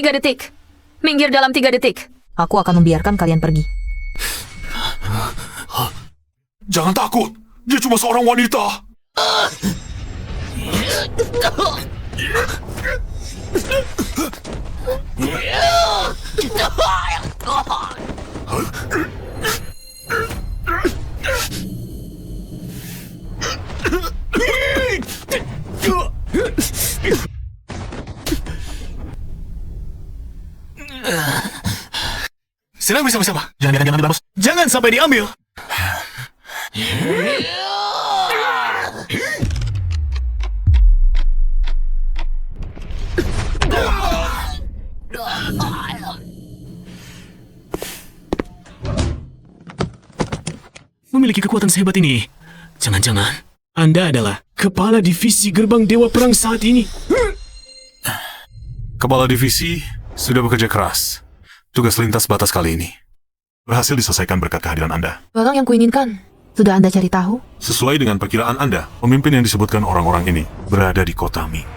3 detik. Minggir dalam 3 detik. Aku akan membiarkan kalian pergi. Jangan takut. Dia cuma seorang wanita. Silang bersama-sama. Jangan bos. Jangan sampai diambil. Memiliki kekuatan sehebat ini. Jangan-jangan Anda adalah kepala divisi gerbang Dewa Perang saat ini. Kepala divisi sudah bekerja keras. Tugas lintas batas kali ini berhasil diselesaikan berkat kehadiran Anda. Barang yang kuinginkan, sudah Anda cari tahu? Sesuai dengan perkiraan Anda, pemimpin yang disebutkan orang-orang ini berada di kota Ming.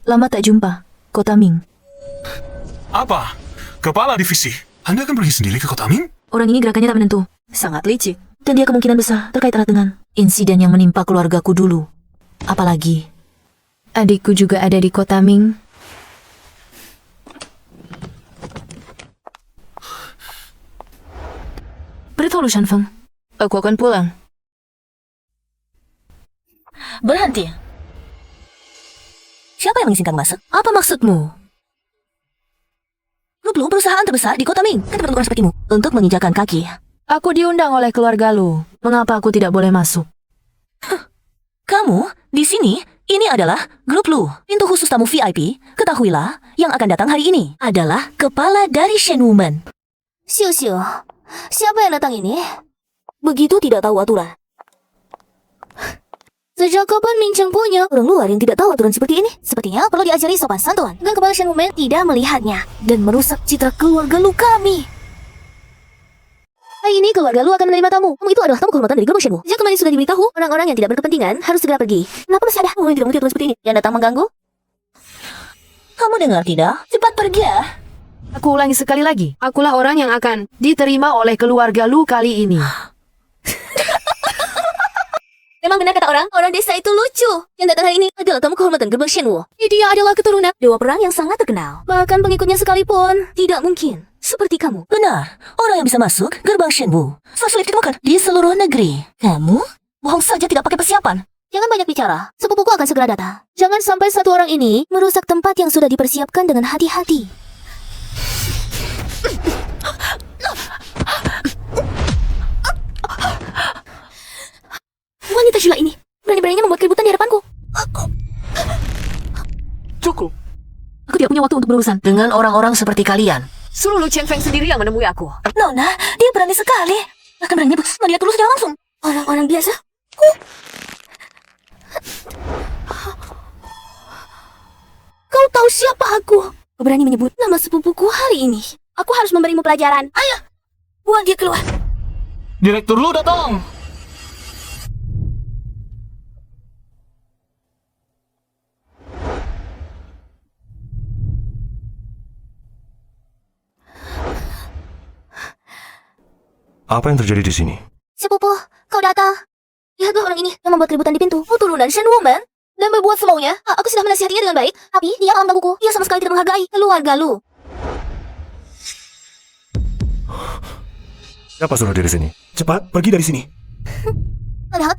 Lama tak jumpa, kota Ming. Apa? Kepala divisi? Anda akan pergi sendiri ke kota Ming? Orang ini gerakannya tak menentu, sangat licik. Dan dia kemungkinan besar terkait erat dengan insiden yang menimpa keluargaku dulu. Apalagi adikku juga ada di kota Ming. Beritahu Shan Feng, aku akan pulang. Berhenti. Siapa yang mengizinkan masuk? Apa maksudmu? Lu perusahaan terbesar di kota Ming. Kan perlu orang sepertimu untuk menginjakan kaki. Aku diundang oleh keluarga Lu. Mengapa aku tidak boleh masuk? Kamu di sini? Ini adalah grup Lu. Pintu khusus tamu VIP. Ketahuilah, yang akan datang hari ini adalah kepala dari Shen Woman. Siu-siu, siapa yang datang ini? Begitu tidak tahu aturan. Sejak kapan Ming Cheng punya Orang luar yang tidak tahu aturan seperti ini. Sepertinya perlu diajari sopan santun. Dengan kepala Shen Woman tidak melihatnya dan merusak citra keluarga Lu kami. Hari ini keluarga Lu akan menerima tamu. Tamu itu adalah tamu kehormatan dari gerbang Shen Wu. Sejak kemarin sudah diberitahu, orang-orang yang tidak berkepentingan harus segera pergi. Kenapa masih ada orang yang tidak mengerti aturan seperti ini? Yang datang mengganggu? Kamu dengar tidak? Cepat pergi ya. Aku ulangi sekali lagi. Akulah orang yang akan diterima oleh keluarga Lu kali ini. Memang benar kata orang desa itu lucu. Yang datang hari ini adalah tamu kehormatan gerbang Shen Wu. Dia adalah keturunan dewa perang yang sangat terkenal. Bahkan pengikutnya sekalipun tidak mungkin seperti kamu. Benar, orang yang bisa masuk gerbang Shen Wu sulit ditemukan di seluruh negeri. Kamu bohong saja, tidak pakai persiapan. Jangan banyak bicara. Sepupuku akan segera datang. Jangan sampai satu orang ini merusak tempat yang sudah dipersiapkan dengan hati-hati. Wanita Shila ini berani-beraninya membuat keributan di hadapanku. Cukup. Aku tidak punya waktu untuk berurusan dengan orang-orang seperti kalian. Suruh Lu Chen Feng sendiri yang menemui aku. Nona, dia berani sekali. Akan berani melihat tulus dia langsung. Orang-orang biasa. Kau tahu siapa aku? Kau berani menyebut nama sepupuku hari ini. Aku harus memberimu pelajaran. Ayo, buang dia keluar. Direktur Lu datang. Apa yang terjadi di sini? Sepupu, kau datang. Lihatlah orang ini yang membuat keributan di pintu. Turunan Shen Woman dan berbuat semaunya. Aku sudah menasihatinya dengan baik, tapi dia malah menggangguku. Dia sama sekali tidak menghargai keluarga Lu. Siapa suruh dia di sini? Cepat, pergi dari sini. Lihat,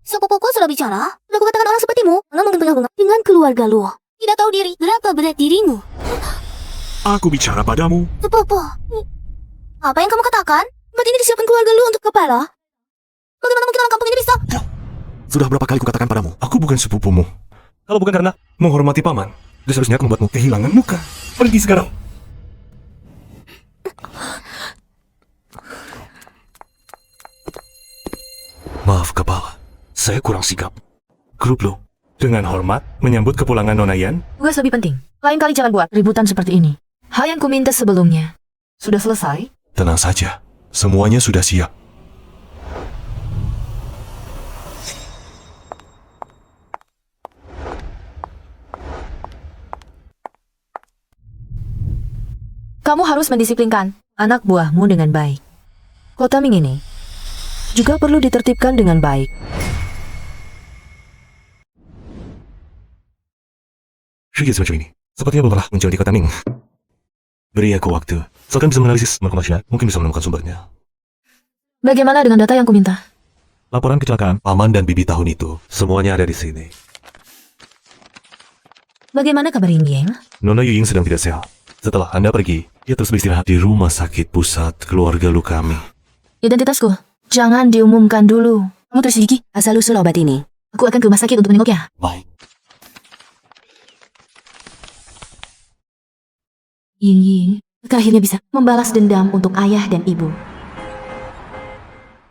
sepupuku sudah bicara. Sudah kukatakan orang sepertimu mengambil bunga dengan keluarga Lu. Tidak tahu diri. Berapa berat dirimu? Aku bicara padamu. Sepupu, apa yang kamu katakan? Tempat ini disiapkan keluarga Lu untuk kepala. Bagaimana mungkin orang kampung ini bisa? Sudah berapa kali kukatakan padamu, aku bukan sepupumu. Kalau bukan karena menghormati paman, dia seharusnya membuatmu kehilangan muka. Pergi sekarang. Maaf kepala, saya kurang sigap. Grup Lu dengan hormat menyambut kepulangan Nona Yan. Tugas lebih penting. Lain kali jangan buat ributan seperti ini. Hal yang kuminta sebelumnya sudah selesai. Tenang saja, semuanya sudah siap. Kamu harus mendisiplinkan anak buahmu dengan baik. Kota Ming ini juga perlu ditertibkan dengan baik. Sedikit semacam ini. Sepertinya belum pernah muncul di kota Ming. Beri aku waktu. Asalkan bisa menganalisis markas mungkin bisa menemukan sumbernya. Bagaimana dengan data yang kuminta? Laporan kecelakaan paman dan bibi tahun itu. Semuanya ada di sini. Bagaimana kabar Ying? Nona Yuying sedang tidak sehat. Setelah Anda pergi, dia terus beristirahat di rumah sakit pusat keluarga lu kami. Identitasku, jangan diumumkan dulu. Kamu terus sedikit asal-usul obat ini. Aku akan ke rumah sakit untuk menengoknya. Baik. Ying, akhirnya bisa membalas dendam untuk ayah dan ibu.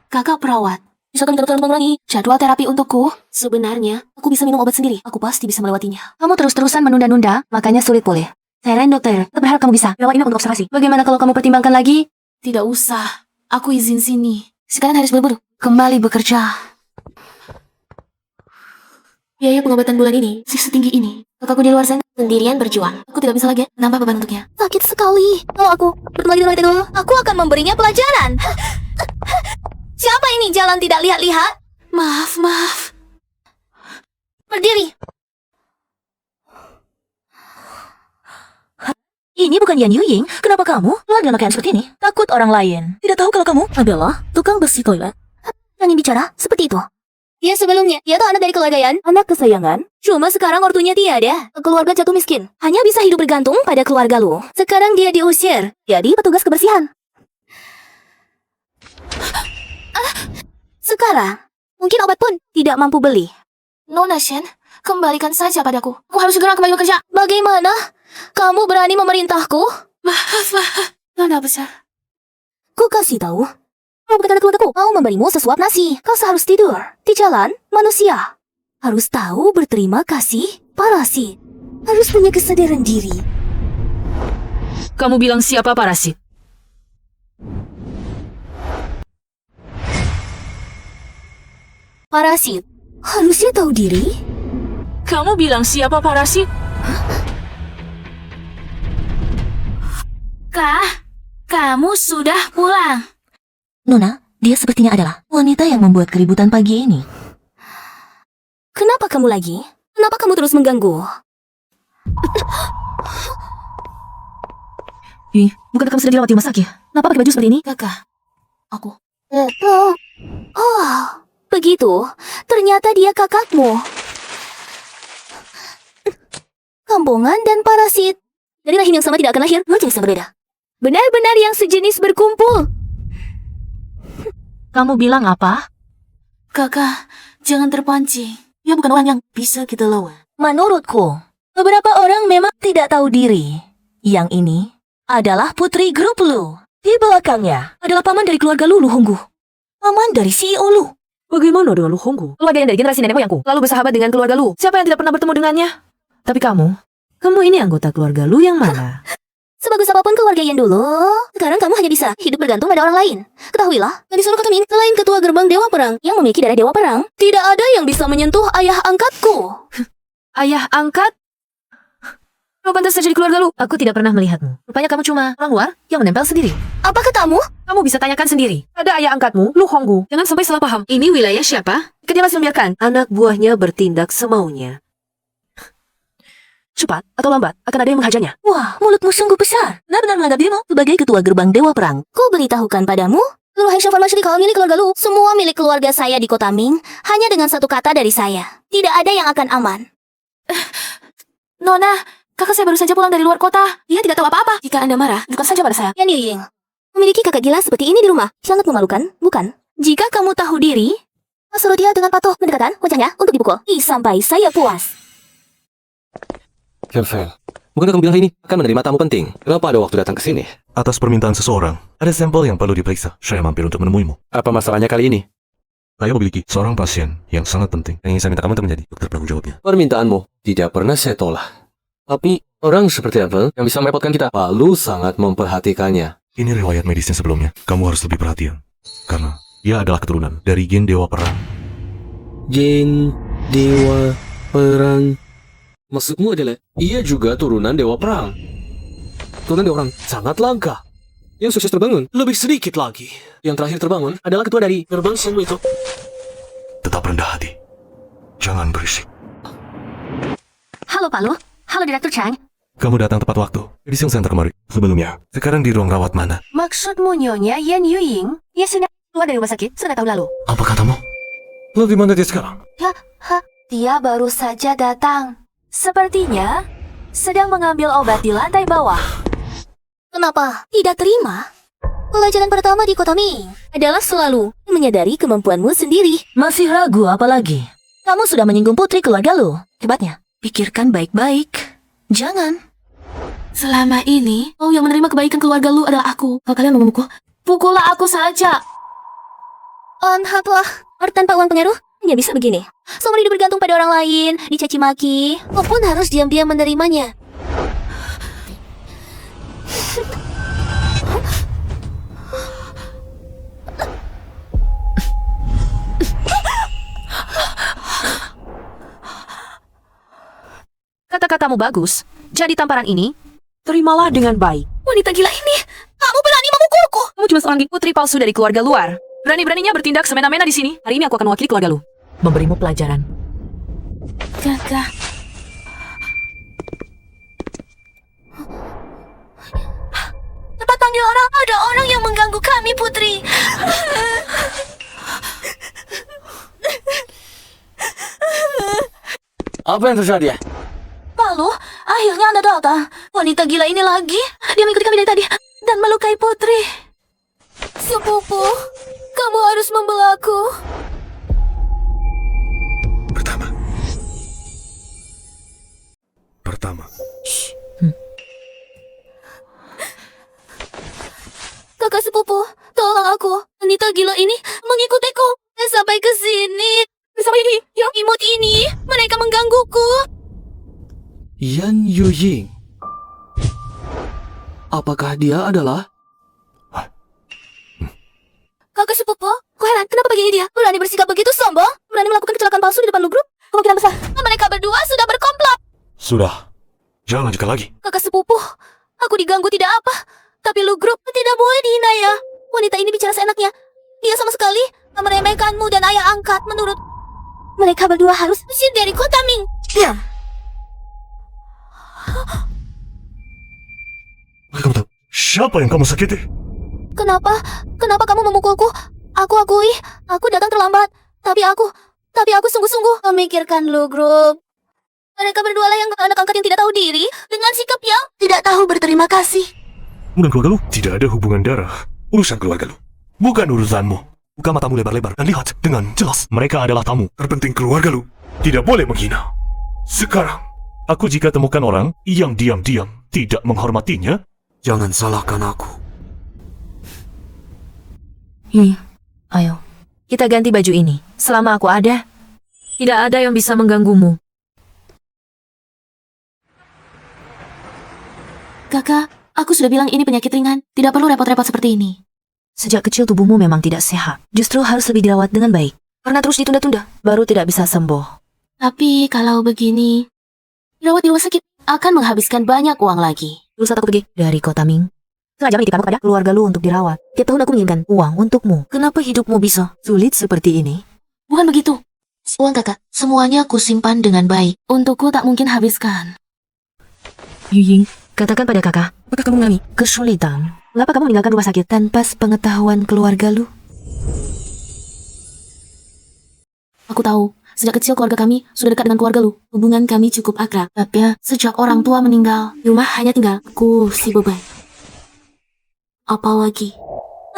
Kakak perawat, bisakah minta tolong mengulangi jadwal terapi untukku? Sebenarnya, aku bisa minum obat sendiri. Aku pasti bisa melewatinya. Kamu terus-terusan menunda-nunda, makanya sulit pulih. Saya lain dokter, saya berharap kamu bisa. Bawa ini untuk observasi. Bagaimana kalau kamu pertimbangkan lagi? Tidak usah. Aku izin sini. Sekarang harus buru-buru. Kembali bekerja. Biaya pengobatan bulan ini setinggi ini. Kakakku di luar sana sendirian berjuang. Aku tidak bisa lagi nambah beban untuknya. Sakit sekali. Kalau aku bertemu lagi dengan itu, aku akan memberinya pelajaran. Siapa ini jalan tidak lihat-lihat? Maaf. Berdiri. Ini bukan Yan Yuying. Kenapa kamu keluar dengan pakaian seperti ini? Takut orang lain. Tidak tahu kalau kamu adalah tukang bersih toilet. Jangan bicara seperti itu. Dia sebelumnya, dia tuh anak dari keluarga Yan. Anak kesayangan. Cuma sekarang ortunya tiada. Keluarga jatuh miskin. Hanya bisa hidup bergantung pada keluarga lu. Sekarang dia diusir. Jadi petugas kebersihan. Sekarang, mungkin obat pun tidak mampu beli. Nona Shen, kembalikan saja padaku. Aku harus segera kembali bekerja. Bagaimana? Kamu berani memerintahku? Maaf. Nona besar. Ku kasih tahu. Kau bukan anak keluargaku. Mau memberimu sesuap nasi. Kau seharus tidur. Di jalan, manusia harus tahu berterima kasih. Parasit harus punya kesadaran diri. Kamu bilang siapa parasit? Parasit harusnya tahu diri. Kamu bilang siapa parasit? Kah, kamu sudah pulang. Nona, dia sepertinya adalah wanita yang membuat keributan pagi ini. Kenapa kamu lagi? Kenapa kamu terus mengganggu? Bukan kamu sudah dirawat di rumah sakit? Kenapa pakai baju seperti ini? Kakak, aku. Oh, begitu. Ternyata dia kakakmu. Kampungan dan parasit. Dari rahim yang sama tidak akan lahir dua jenis yang berbeda. Benar-benar yang sejenis berkumpul. Kamu bilang apa? Kakak, jangan terpancing. Dia bukan orang yang bisa kita lawan. Menurutku, beberapa orang memang tidak tahu diri. Yang ini adalah putri grup Lu. Di belakangnya adalah paman dari keluarga Lu, Lu Honggu. Paman dari CEO Lu. Bagaimana dengan Lu Honggu? Keluarga yang dari generasi nenek moyangku. Lalu bersahabat dengan keluarga Lu. Siapa yang tidak pernah bertemu dengannya? Tapi kamu ini anggota keluarga Lu yang mana? Sebagus apapun keluarga yang dulu, sekarang kamu hanya bisa hidup bergantung pada orang lain. Ketahuilah, dari seluruh kota Ming, selain ketua gerbang Dewa Perang yang memiliki darah Dewa Perang, tidak ada yang bisa menyentuh ayah angkatku. Ayah angkat? Kamu pantas saja di keluarga Lu. Aku tidak pernah melihatmu. Rupanya kamu cuma orang luar yang menempel sendiri. Apa katamu? Kamu bisa tanyakan sendiri. Ada ayah angkatmu, Lu Honggu. Jangan sampai salah paham. Ini wilayah siapa? Dia masih membiarkan anak buahnya bertindak semaunya. Cepat atau lambat akan ada yang menghajarnya. Wah, mulutmu sungguh besar. Benar-benar menganggap dirimu sebagai ketua gerbang Dewa Perang. Ku beritahukan padamu, seluruh Haitian Pharmaceutical milik keluarga Lu, semua milik keluarga saya di kota Ming, hanya dengan satu kata dari saya. Tidak ada yang akan aman. Nona, kakak saya baru saja pulang dari luar kota. Dia tidak tahu apa-apa. Jika Anda marah, bukan saja pada saya. Yan Yuying, memiliki kakak gila seperti ini di rumah. Sangat memalukan, bukan? Jika kamu tahu diri, suruh dia dengan patuh mendekatan wajahnya untuk dipukul. Sampai saya puas. Kelvin, bukankah kamu bilang ini akan menerima tamu penting? Kenapa ada waktu datang ke sini? Atas permintaan seseorang, ada sampel yang perlu diperiksa. Saya mampir untuk menemuimu. Apa masalahnya kali ini? Saya memiliki seorang pasien yang sangat penting yang ingin saya minta kamu untuk menjadi dokter penanggung jawabnya. Permintaanmu tidak pernah saya tolak. Tapi orang seperti Apple yang bisa merepotkan kita, lalu sangat memperhatikannya. Ini riwayat medisnya sebelumnya. Kamu harus lebih perhatian. Karena dia adalah keturunan dari gen Dewa Perang. Gen Dewa Perang. Maksudmu adalah ia juga turunan Dewa Perang. keturunan dia orang sangat langka. Yang sukses terbangun lebih sedikit lagi. Yang terakhir terbangun adalah ketua dari gerbang Shenwu itu. Tetap rendah hati. Jangan berisik. Halo Palu, halo Direktur Chang. Kamu datang tepat waktu. Di Xiong Center kemarin. Sebelumnya. Sekarang di ruang rawat mana? Maksudmu Nyonya Yan Yuying? Ya sudah keluar dari rumah sakit sudah tahun lalu. Apa katamu? Lalu di mana dia sekarang? Dia baru saja datang. Sepertinya sedang mengambil obat di lantai bawah. Kenapa tidak terima? Pelajaran pertama di kota Ming adalah selalu menyadari kemampuanmu sendiri. Masih ragu apa lagi? Kamu sudah menyinggung putri keluarga lu. Hebatnya. Pikirkan baik-baik. Jangan. Selama ini, yang menerima kebaikan keluarga lu adalah aku. Kalau kalian mau memukul, pukullah aku saja. Anhatlah. Tanpa uang pengaruh, hanya bisa begini. Seumur hidup bergantung pada orang lain, dicaci maki, maupun harus diam-diam menerimanya. Kata-katamu bagus. Jadi tamparan ini, terimalah dengan baik. Wanita gila ini, kamu berani memukulku. Kamu cuma seorang putri palsu dari keluarga luar. Berani-beraninya bertindak semena-mena di sini. Hari ini aku akan mewakili keluarga lu. Memberimu pelajaran. Kakak. Cepat panggil orang. Ada orang yang mengganggu kami, Putri. Apa yang terjadi? Palu, akhirnya Anda datang. Wanita gila ini lagi. Dia mengikuti kami dari tadi dan melukai Putri. Sepupu, kamu harus membelaku. Pertama. Kakak sepupu, tolong aku. Wanita gila ini mengikutiku sampai ke sini. Sampai ini, yang imut ini. Mereka menggangguku. Yan Yuying. Apakah dia adalah... Kakak sepupu, aku heran kenapa begini dia berani bersikap begitu sombong, berani melakukan kecelakaan palsu di depan lu grup. Kemungkinan besar mereka berdua sudah berkomplot. Sudah. Jangan lanjutkan lagi. Kakak sepupu, aku diganggu tidak apa, tapi lu grup tidak boleh dihina ya. Wanita ini bicara seenaknya. Dia sama sekali meremehkanmu dan ayah angkat. Menurut mereka berdua harus usir dari kota Ming. Diam. Kamu tahu siapa yang kamu sakiti? Kenapa? Kenapa kamu memukulku? Aku akui, aku datang terlambat. Tapi aku sungguh-sungguh memikirkan lu grup. Mereka berdua lah yang anak angkat yang tidak tahu diri dengan sikap yang tidak tahu berterima kasih. Dan keluarga lu tidak ada hubungan darah. Urusan keluarga lu, bukan urusanmu. Buka matamu lebar-lebar dan lihat dengan jelas. Mereka adalah tamu terpenting keluarga lu. Tidak boleh menghina. Sekarang, aku jika temukan orang yang diam-diam tidak menghormatinya, Jangan salahkan aku. Ayo, kita ganti baju ini. Selama aku ada, tidak ada yang bisa mengganggumu. Kakak, aku sudah bilang ini penyakit ringan. Tidak perlu repot-repot seperti ini. Sejak kecil tubuhmu memang tidak sehat. Justru harus lebih dirawat dengan baik. Karena terus ditunda-tunda, baru tidak bisa sembuh. Tapi kalau begini, rawat di rumah sakit akan menghabiskan banyak uang lagi. Dulu saat aku pergi dari kota Ming, sengaja menitipkanmu kepada keluarga lu untuk dirawat. Tiap tahun aku menginginkan uang untukmu. Kenapa hidupmu bisa sulit seperti ini? Bukan begitu. Uang kakak, semuanya aku simpan dengan baik. Untukku tak mungkin habiskan. Yuying, katakan pada kakak, apakah kamu mengalami kesulitan? Mengapa kamu meninggalkan rumah sakit tanpa sepengetahuan keluarga lu? Aku tahu, sejak kecil keluarga kami sudah dekat dengan keluarga lu. Hubungan kami cukup akrab. Tapi sejak orang tua meninggal, di rumah hanya tinggal aku si beban. Apalagi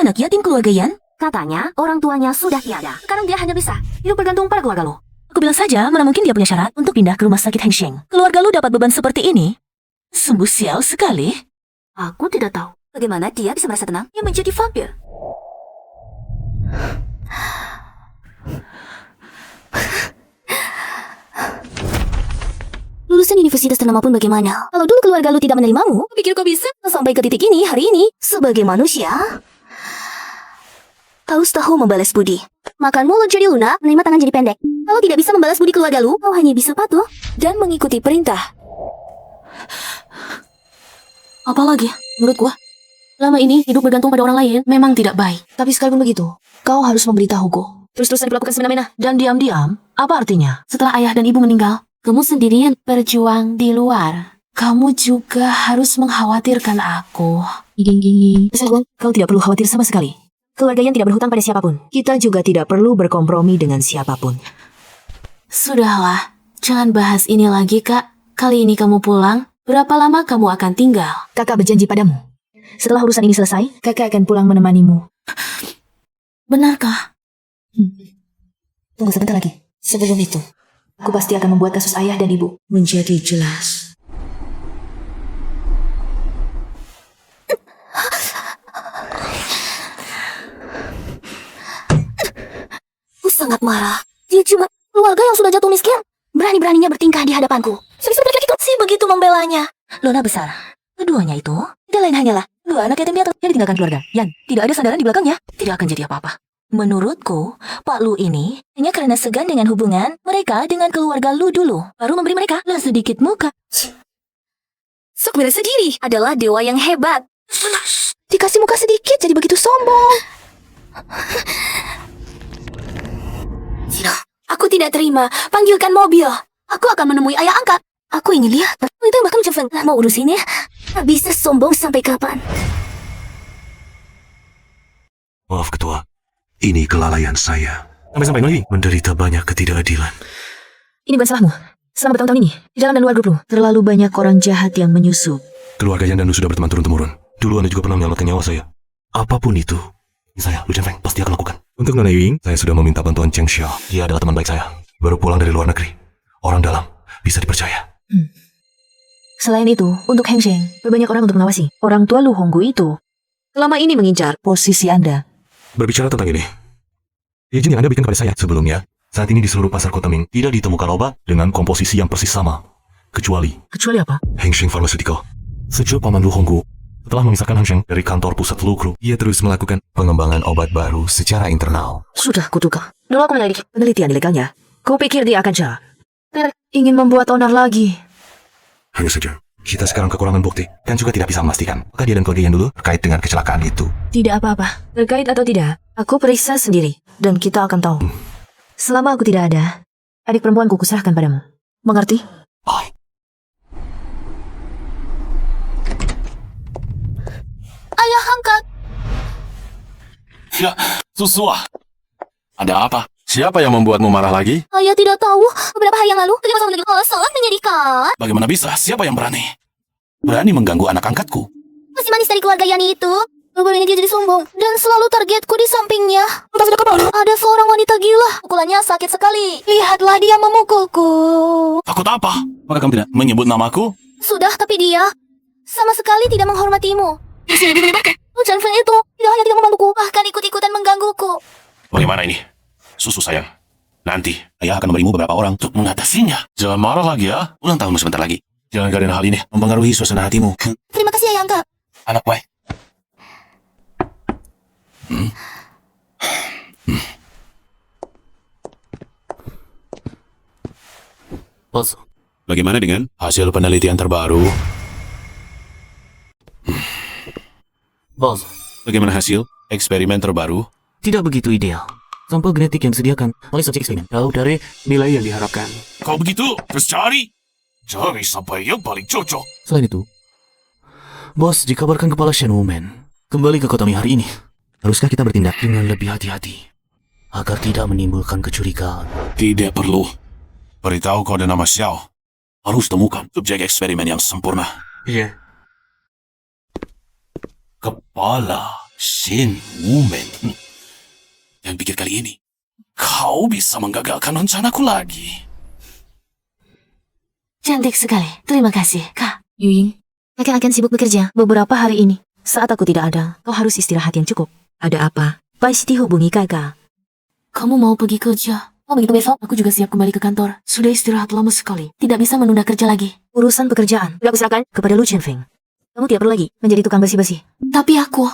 Anak yatim keluarga Yan? katanya orang tuanya sudah tiada. Sekarang dia hanya bisa hidup bergantung pada keluarga lu. Aku bilang saja, mana mungkin dia punya syarat untuk pindah ke rumah sakit Hengsheng. Keluarga lu dapat beban seperti ini? Sungguh sial sekali. Aku tidak tahu bagaimana dia bisa merasa tenang yang menjadi vampir. Lulusan universitas ternama pun bagaimana? Kalau dulu keluarga lu tidak menerimamu, pikir kau bisa sampai ke titik ini hari ini sebagai manusia? Haus tahu membalas budi. Makan mulut jadi lunak, menerima tangan jadi pendek. Kalau tidak bisa membalas budi keluarga lu, kau hanya bisa patuh dan mengikuti perintah. Apalagi, menurut gua, lama ini hidup bergantung pada orang lain memang tidak baik. Tapi sekalipun begitu, kau harus memberitahuku. Terus-terusan diperlakukan semena-mena dan diam-diam, apa artinya? Setelah ayah dan ibu meninggal, kamu sendirian berjuang di luar. Kamu juga harus mengkhawatirkan aku. Sayang, kau tidak perlu khawatir sama sekali. Keluarga yang tidak berhutang pada siapapun. Kita juga tidak perlu berkompromi dengan siapapun. Sudahlah, jangan bahas ini lagi, Kak. Kali ini kamu pulang, berapa lama kamu akan tinggal? Kakak berjanji padamu. Setelah urusan ini selesai, kakak akan pulang menemanimu. Benarkah? Tunggu sebentar lagi. Sebelum itu, aku pasti akan membuat kasus ayah dan ibu menjadi jelas. Aku sangat marah. Dia cuma keluarga yang sudah jatuh miskin. Berani-beraninya bertingkah di hadapanku. Si begitu membelanya. Lona besar. Keduanya itu tidak lain hanyalah dua anak yatim piatu yang ditinggalkan keluarga yang tidak ada sandaran di belakangnya. Tidak akan jadi apa-apa. Menurutku, Pak Lu ini hanya karena segan dengan hubungan mereka dengan keluarga Lu dulu. Baru memberi mereka sedikit muka. Sok bela sendiri adalah dewa yang hebat. Dikasih muka sedikit jadi begitu sombong. Aku tidak terima. Panggilkan mobil. Aku akan menemui ayah angkat. Aku ingin lihat. Itu bahkan Jevon mau urus ini. Tak bisa sombong sampai kapan? Maaf ketua, ini kelalaian saya. Sampai-sampai lagi menderita banyak ketidakadilan. Ini bukan salahmu. Selama bertahun-tahun ini, di dalam dan luar grup lu, terlalu banyak orang jahat yang menyusup. Keluarga Yan dan Lu sudah berteman turun-temurun. Dulu Anda juga pernah menyelamatkan nyawa saya. Apapun itu, saya, Lu Chen Feng, pasti akan lakukan. Untuk Nona Ying, saya sudah meminta bantuan Cheng Xia. Dia adalah teman baik saya. Baru pulang dari luar negeri. Orang dalam, bisa dipercaya. Selain itu, untuk Heng Sheng, berbanyak orang untuk mengawasi. Orang tua Lu Honggu itu selama ini mengincar posisi Anda. Berbicara tentang ini, izin yang Anda berikan kepada saya sebelumnya, saat ini di seluruh pasar Kota Ming tidak ditemukan obat dengan komposisi yang persis sama. Kecuali apa? Heng Sheng Pharmaceutical. Sejak Paman Lu Honggu telah memisahkan Heng Sheng dari kantor pusat Lu Group, ia terus melakukan pengembangan obat baru secara internal. Sudah kuduga. Dulu aku menyelidiki penelitian ilegalnya. Kau pikir dia akan jahat? Ingin membuat onar lagi. Hanya saja, kita sekarang kekurangan bukti dan juga tidak bisa memastikan apakah dia dan keluarga Yan dulu terkait dengan kecelakaan itu. Tidak apa-apa. Terkait atau tidak, aku periksa sendiri. Dan kita akan tahu. Selama aku tidak ada, adik perempuanku kuserahkan padamu. Mengerti? Ayah angkat. Ya, Susua. Ada apa? Siapa yang membuatmu marah lagi? Ayah tidak tahu. Beberapa hari yang lalu, terjadi masalah dengan sangat menyedihkan. Bagaimana bisa? Siapa yang berani? Berani mengganggu anak angkatku? Masih manis dari keluarga Yani itu. Baru ini dia jadi sombong. Dan selalu targetku di sampingnya. Entah sudah kemana? Ada seorang wanita gila. Pukulannya sakit sekali. Lihatlah dia memukulku. Takut apa? Maka kamu tidak menyebut namaku? Sudah, tapi dia sama sekali tidak menghormatimu. Lu Chen Feng itu tidak hanya tidak membantuku, bahkan ikut-ikutan menggangguku. Bagaimana ini? Susu sayang. Nanti, ayah akan memberimu beberapa orang untuk mengatasinya. Jangan marah lagi ya. Ulang tahunmu sebentar lagi. Jangan karena hal ini mempengaruhi suasana hatimu. Terima kasih ayah angkat. Anak baik. Bos, Bagaimana dengan hasil penelitian terbaru? bos, Bagaimana hasil eksperimen terbaru? Tidak begitu ideal. Sampel genetik yang disediakan oleh subjek eksperimen jauh dari nilai yang diharapkan. Kau begitu? Terus cari. Cari sampai yang paling cocok. Selain itu, bos dikabarkan kepala Shen Wumen kembali ke kota Ming hari ini. Haruskah kita bertindak dengan lebih hati-hati agar tidak menimbulkan kecurigaan? Tidak perlu. Beritahu kau dan nama Xiao. Harus temukan subjek eksperimen yang sempurna. Iya. Kepala Shen Wumen. Dan pikir kali ini, kau bisa menggagalkan rencanaku lagi. Cantik sekali. Terima kasih, Kak. Yuying, kakak akan sibuk bekerja beberapa hari ini. Saat aku tidak ada, kau harus istirahat yang cukup. Ada apa? Pasti hubungi kakak. Kamu mau pergi kerja? Oh begitu besok, aku juga siap kembali ke kantor. Sudah istirahat lama sekali. Tidak bisa menunda kerja lagi. Urusan pekerjaan, aku serahkan kepada Lu Chen Feng. Kamu tidak perlu lagi menjadi tukang basi-basi. Tapi aku...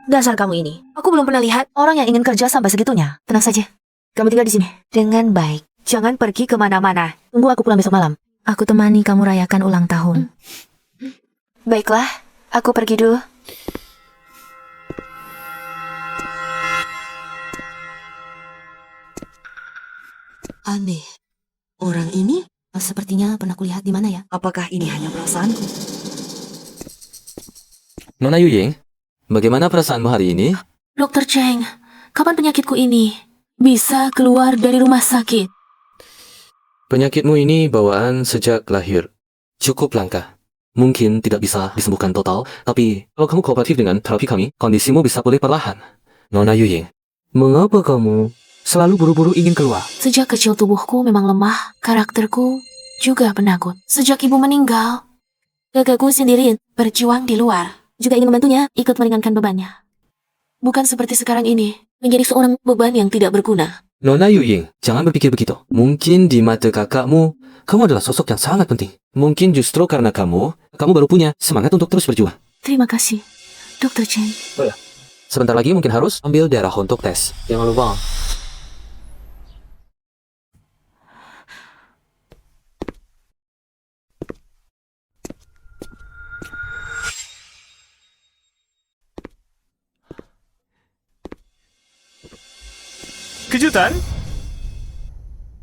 Dasar kamu ini. Aku belum pernah lihat orang yang ingin kerja sampai segitunya. Tenang saja. Kamu tinggal di sini. Dengan baik. Jangan pergi kemana-mana. Tunggu aku pulang besok malam. Aku temani kamu rayakan ulang tahun. Baiklah. Aku pergi dulu. Aneh. Orang ini sepertinya pernah kulihat di mana ya? Apakah ini hanya perasaanku? Nona Yuying, bagaimana perasaanmu hari ini? Dokter Cheng, kapan penyakitku ini bisa keluar dari rumah sakit? Penyakitmu ini bawaan sejak lahir. Cukup langka. Mungkin tidak bisa disembuhkan total, tapi kalau kamu kooperatif dengan terapi kami, kondisimu bisa pulih perlahan. Nona Yuying, mengapa kamu selalu buru-buru ingin keluar? Sejak kecil tubuhku memang lemah, karakterku juga penakut. Sejak ibu meninggal, kakakku sendirian berjuang di luar. Juga ingin membantunya ikut meringankan bebannya. Bukan seperti sekarang ini, menjadi seorang beban yang tidak berguna. Nona Yuying, jangan berpikir begitu. Mungkin di mata kakakmu, kamu adalah sosok yang sangat penting. Mungkin justru karena kamu baru punya semangat untuk terus berjuang. Terima kasih, Dokter Chen. Oh ya, sebentar lagi mungkin harus ambil darah untuk tes. Jangan lupa. Kejutan?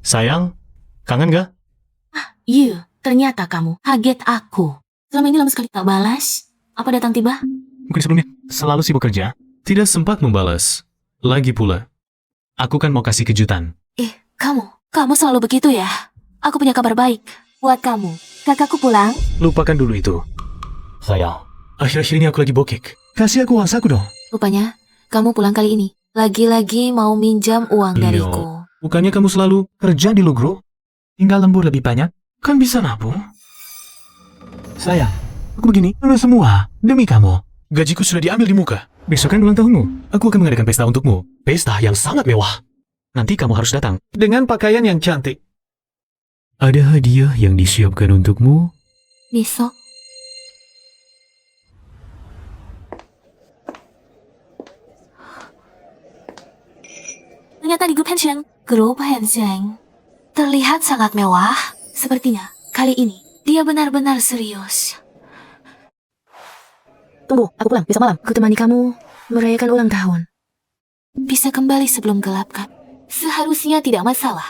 Sayang, kangen gak? Iya, ternyata kamu kaget aku. Selama ini lama sekali tak balas. Apa datang tiba? Mungkin sebelumnya selalu sibuk kerja, tidak sempat membalas. Lagi pula, aku kan mau kasih kejutan. Kamu selalu begitu ya? Aku punya kabar baik buat kamu. Kakakku pulang. Lupakan dulu itu. Sayang, akhir-akhir ini aku lagi bokek. Kasih aku uang saku dong. Rupanya, kamu pulang kali ini. Lagi-lagi mau minjam uang dariku. Bukannya kamu selalu kerja di Lugro? Tinggal lembur lebih banyak, kan bisa nabung. Sayang, aku begini karena semua demi kamu. Gajiku sudah diambil di muka. Besok kan ulang tahunmu. Aku akan mengadakan pesta untukmu. Pesta yang sangat mewah. Nanti kamu harus datang dengan pakaian yang cantik. Ada hadiah yang disiapkan untukmu. Besok. Ternyata di grup Henseng terlihat sangat mewah. Sepertinya kali ini dia benar-benar serius. Tunggu, aku pulang besok malam. Aku temani kamu merayakan ulang tahun. Bisa kembali sebelum gelap kan? Seharusnya tidak masalah.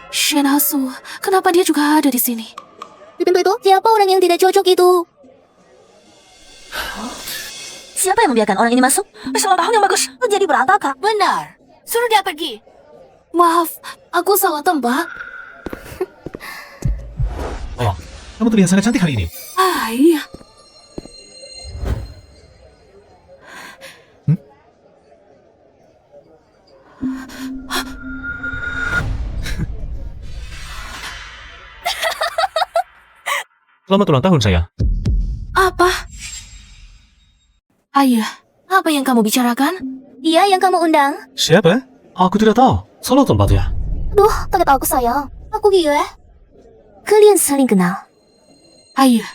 Shen Hasu, kenapa dia juga ada di sini? Di pintu itu, siapa orang yang tidak cocok itu? Siapa yang membiarkan orang ini masuk? Pesta ulang tahun yang bagus. Jadi berantakan. Benar. Suruh dia pergi. Maaf, aku salah tempat. Oh, kamu terlihat sangat cantik hari ini. Iya. Selamat ulang tahun, sayang. Apa? Ayah, apa yang kamu bicarakan? Dia yang kamu undang. Siapa? Aku tidak tahu. Salah tempatnya. Duh, kaget aku sayang. Aku Gie. Kalian saling kenal. Ayah,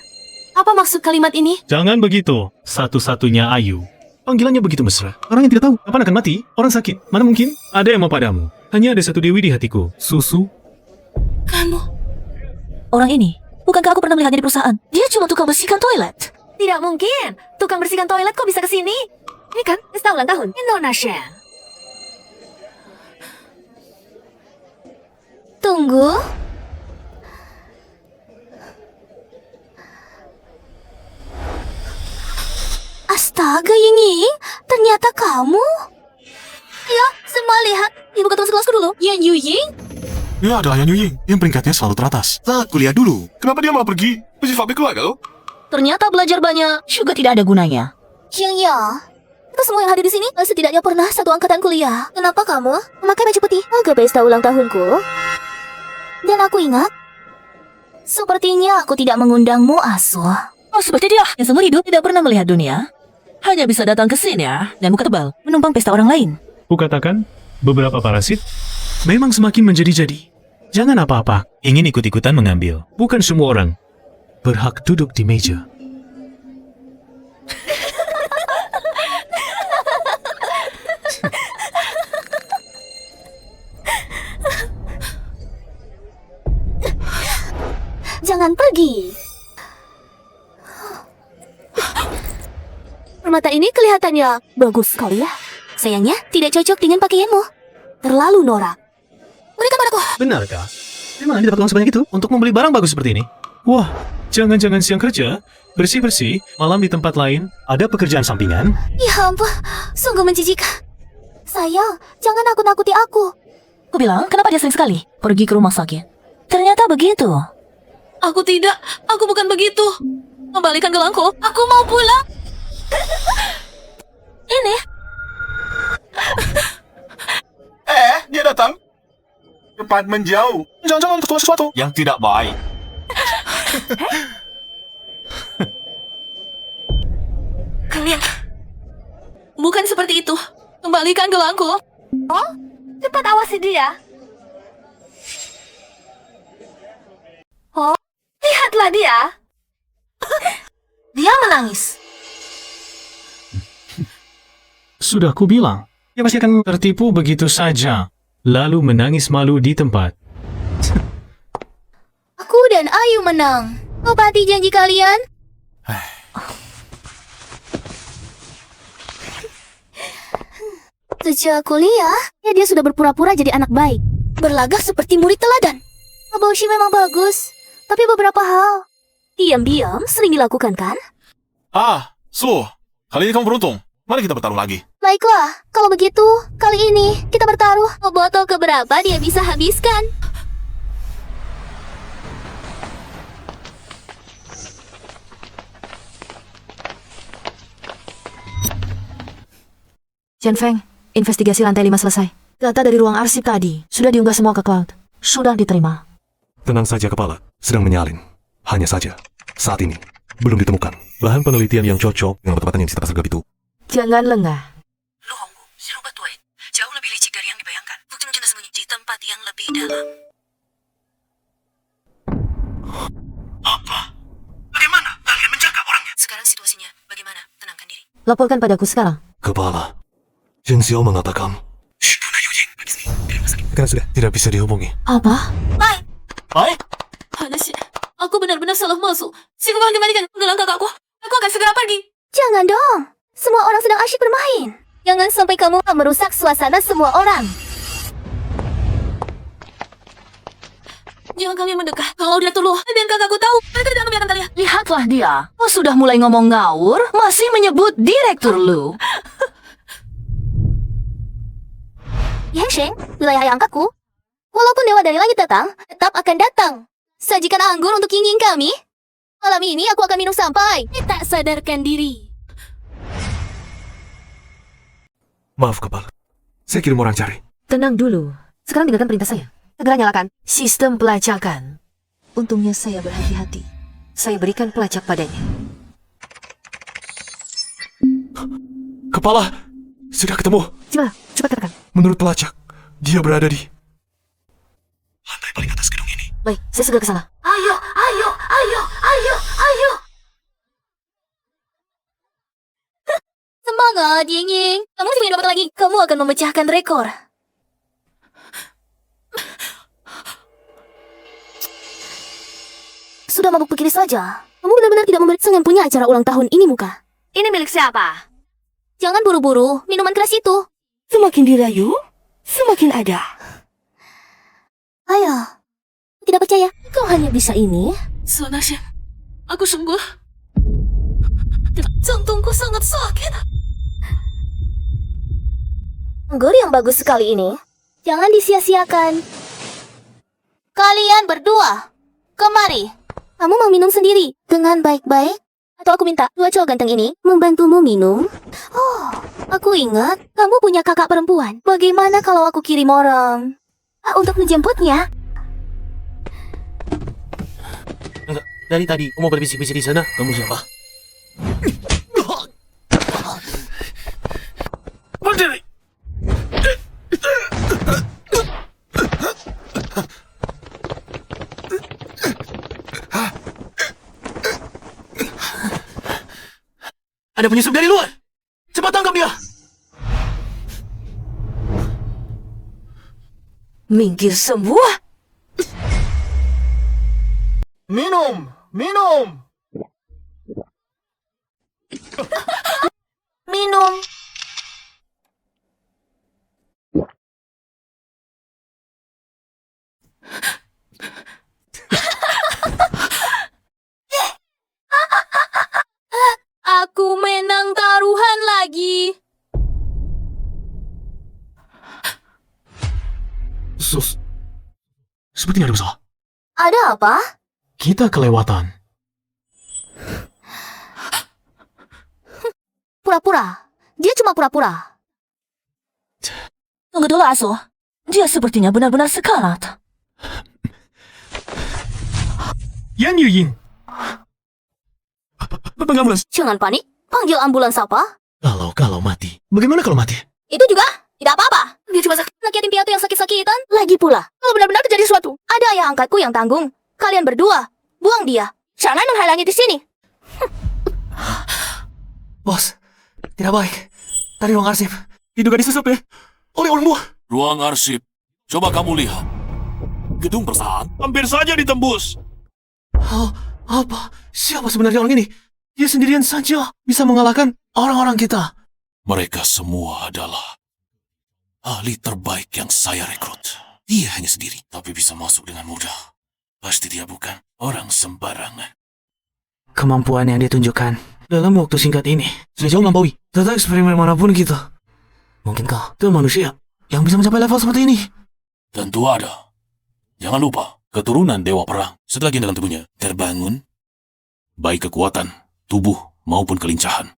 apa maksud kalimat ini? Jangan begitu. Satu-satunya Ayu. Panggilannya begitu mesra. Orang yang tidak tahu kapan akan mati, orang sakit. Mana mungkin ada yang mau padamu. Hanya ada satu dewi di hatiku. Susu. Kamu. Orang ini, bukankah aku pernah melihatnya di perusahaan? Dia cuma tukang bersihkan toilet. Tidak mungkin. Tukang bersihkan toilet kok bisa ke sini? Ini kan pesta ulang tahun Indonesia. Tunggu. Astaga, Ying, ternyata kamu. Ya, semua lihat. Ibu ketemu sekelasku dulu. Yan Yuying? Ya adalah Yan Yuying, yang peringkatnya selalu teratas. Saat kuliah dulu. Kenapa dia mau pergi? Masih fabrik keluarga lo? Ternyata belajar banyak juga tidak ada gunanya. Yang ya. Kita semua yang hadir di sini setidaknya pernah satu angkatan kuliah. Kenapa kamu memakai baju putih ke pesta ulang tahunku? Dan aku ingat, sepertinya aku tidak mengundangmu, Asu. Oh, seperti dia yang seumur hidup tidak pernah melihat dunia. Hanya bisa datang ke sini ya, dan muka tebal, menumpang pesta orang lain. Kukatakan, beberapa parasit memang semakin menjadi-jadi. Jangan apa-apa, ingin ikut-ikutan mengambil. Bukan semua orang berhak duduk di meja. Permata ini kelihatannya bagus sekali ya. Sayangnya, tidak cocok dengan pakaianmu. Terlalu norak. Berikan padaku. Benarkah? Dari mana dapat uang sebanyak itu untuk membeli barang bagus seperti ini? Wah, jangan-jangan siang kerja, bersih-bersih, malam di tempat lain, ada pekerjaan sampingan? Ya ampun, sungguh menjijikkan. Sayang, jangan nakut-nakuti aku. Aku bilang, kenapa dia sering sekali pergi ke rumah sakit? Ternyata begitu. Aku tidak, aku bukan begitu. Kembalikan gelangku, aku mau pulang. Ini. Dia datang. Cepat menjauh. Jangan-jangan tertua sesuatu yang tidak baik. Kalian. Bukan seperti itu. Kembalikan gelangku. Oh, cepat awasi dia. Oh, lihatlah dia. Dia menangis. Sudah kubilang, dia pasti akan tertipu begitu saja, lalu menangis malu di tempat. Aku dan Ayu menang. Obati janji kalian. Sejak kuliah, dia sudah berpura-pura jadi anak baik. Berlagak seperti murid teladan. Aboshi memang bagus, tapi beberapa hal diam-diam sering dilakukan kan? Su, kali ini kamu beruntung. Mari kita bertaruh lagi. Baiklah, kalau begitu, kali ini kita bertaruh. Botol keberapa dia bisa habiskan? Chen Feng, investigasi lantai 5 selesai. Data dari ruang arsip tadi sudah diunggah semua ke cloud. Sudah diterima. Tenang saja kepala, sedang menyalin. Hanya saja, saat ini, belum ditemukan bahan penelitian yang cocok dengan obat-obatan yang disita sergap itu. Jangan lengah. Lu Honggu, si Rubat Wade, jauh lebih licik dari yang dibayangkan. Bukti-bukti tersembunyi di tempat yang lebih dalam. Apa? Bagaimana kalian menjaga orangnya? Sekarang situasinya bagaimana? Tenangkan diri. Laporkan padaku sekarang. Kepala, Jin Xiao mengatakan, karena sudah tidak bisa dihubungi. Apa? Baik. Hanasi, aku benar-benar salah masuk. Si kau kembalikan gelang kakakku. Aku akan segera pergi. Jangan dong. Semua orang sedang asyik bermain. Jangan sampai kamu merusak suasana semua orang. Jangan kalian mendekat. Kalau dia tuluh dan kakakku tahu, mereka tidak membiarkan kalian. Lihatlah dia. Oh, sudah mulai ngomong ngawur, masih menyebut direktur lu. Yansheng, wilayah ayah angkatku. Walaupun dewa dari langit datang, tetap akan datang. Sajikan anggur untuk Ying kami. Malam ini aku akan minum sampai tak sadarkan diri. Maaf kepala, saya kirim orang cari. Tenang dulu. Sekarang dengarkan perintah saya. Segera nyalakan sistem pelacakan. Untungnya saya berhati-hati. Saya berikan pelacak padanya. Kepala, sudah ketemu. Coba, cepat katakan. Menurut pelacak, dia berada di lantai paling atas gedung ini. Baik, saya segera ke sana. Ayo. Semangat, Ying. Kamu masih punya 2 batang lagi. Kamu akan memecahkan rekor. Sudah mabuk begini saja. Kamu benar-benar tidak memberi yang punya acara ulang tahun ini, Muka. Ini milik siapa? Jangan buru-buru, minuman keras itu. Semakin dirayu, semakin ada. Ayo. Tidak percaya, kau hanya bisa ini. Sonasya, aku sungguh. Jantungku sangat sakit. Anggur yang bagus sekali ini. Jangan disia-siakan. Kalian berdua, kemari. Kamu mau minum sendiri dengan baik-baik? Atau aku minta 2 cowok ganteng ini membantumu minum? Oh, aku ingat kamu punya kakak perempuan. Bagaimana kalau aku kirim orang untuk menjemputnya? Dari tadi, kamu berbisik-bisik di sana. Kamu siapa? Berdiri. Ada penyusup dari luar. Cepat tangkap dia. Minggir semua. Minum. Aku menang taruhan lagi. Sepertinya ada masalah. Ada apa? Kita kelewatan. Pura-pura. Dia cuma pura-pura. Tunggu dulu, Aso. Dia sepertinya benar-benar sekarat. Yan Yuying. Ambulans. Jangan panik. Panggil ambulans apa? Kalau mati. Bagaimana kalau mati? Itu juga tidak apa-apa. Dia cuma anak yatim piatu yang sakit-sakitan. Lagi pula, kalau benar-benar terjadi sesuatu, ada ayah angkatku yang tanggung. Kalian berdua, buang dia. Jangan menghalangi di sini. Bos, tidak baik. Tadi ruang arsip diduga disusup ya oleh orang buah. Ruang arsip. Coba kamu lihat. Gedung perusahaan hampir saja ditembus. Apa? Siapa sebenarnya orang ini? Dia sendirian saja bisa mengalahkan orang-orang kita. Mereka semua adalah ahli terbaik yang saya rekrut. Dia hanya sendiri, tapi bisa masuk dengan mudah. Pasti dia bukan orang sembarangan. Kemampuan yang dia tunjukkan dalam waktu singkat ini sudah jauh melampaui tata eksperimen manapun kita. Mungkinkah itu manusia yang bisa mencapai level seperti ini? Tentu ada. Jangan lupa, keturunan Dewa Perang setelah gen dalam tubuhnya terbangun, baik kekuatan, tubuh, maupun kelincahan.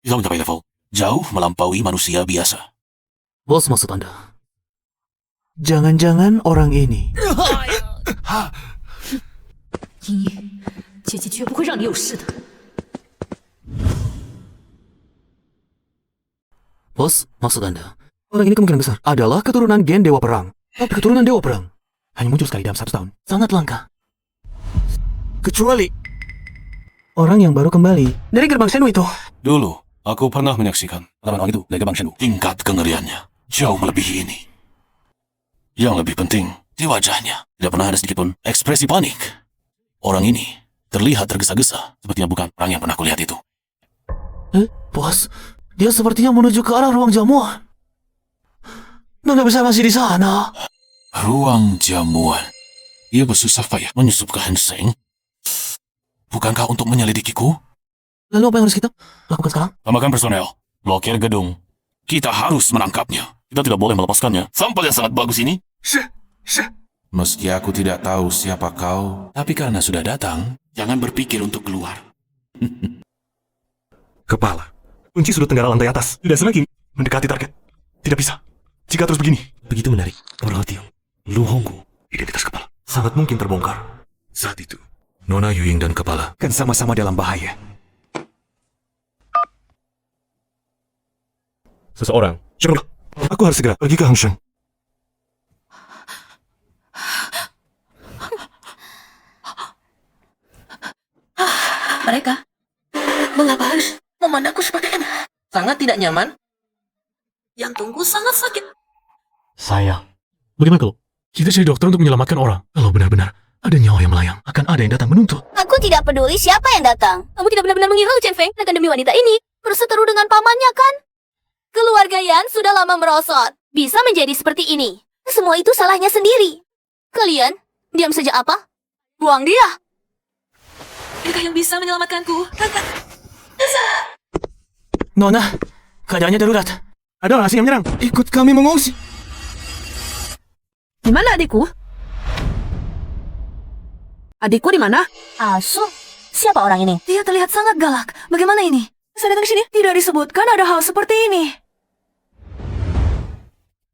Bisa mencapai level jauh melampaui manusia biasa. Bos, maksud Anda? Jangan-jangan orang ini 音乐，姐姐绝不会让你有事的。 Bos, maksud Anda? Orang ini kemungkinan besar adalah keturunan gen Dewa Perang. Tapi keturunan Dewa Perang hanya muncul sekali dalam 1 tahun. Sangat langka. Kecuali orang yang baru kembali dari gerbang Shenwu itu. Dulu, aku pernah menyaksikan orang itu dari gerbang Shenwu. Tingkat kengeriannya jauh melebihi ini. Yang lebih penting, di wajahnya tidak pernah ada sedikitpun ekspresi panik. Orang ini terlihat tergesa-gesa, sepertinya bukan orang yang pernah kulihat itu. Bos, dia sepertinya menuju ke arah ruang jamuan. Nona bisa masih di sana. Ruang jamuan. Ia bersusah payah menyusup ke Henseng. Bukankah untuk menyelidikiku? Lalu apa yang harus kita lakukan sekarang? Tambahkan personel, blokir gedung. Kita harus menangkapnya. Kita tidak boleh melepaskannya. Sampel yang sangat bagus ini. Meski aku tidak tahu siapa kau, tapi karena sudah datang, jangan berpikir untuk keluar. Kepala. Kunci sudut tenggara lantai atas. Tidak semakin mendekati target. Tidak bisa. Jika terus begini. Begitu menarik perhatian. Lu Honggu, Identitas kepala sangat mungkin terbongkar. Saat itu, Nona Yuying dan kepala kan sama-sama dalam bahaya. Seseorang. Syukurlah. Aku harus segera pergi ke Hangsheng. Mereka, mengapa harus memandangku seperti ini? Sangat tidak nyaman. Jantungku sangat sakit. Sayang. Bagaimana kalau kita jadi dokter untuk menyelamatkan orang? Kalau benar-benar ada nyawa yang melayang, akan ada yang datang menuntut. Aku tidak peduli siapa yang datang. Kamu tidak benar-benar mengira Chen Feng akan demi wanita ini berseteru dengan pamannya, kan? Keluarga Yan sudah lama merosot. Bisa menjadi seperti ini. Semua itu salahnya sendiri. Kalian, diam saja apa? Buang dia. Mereka yang bisa menyelamatkanku. Nona, keadaannya darurat. Ada orang asing yang menyerang. Ikut kami mengungsi. Di mana adikku? Adikku di mana? Asu, siapa orang ini? Dia terlihat sangat galak. Bagaimana ini? Saya datang ke sini tidak disebutkan ada hal seperti ini.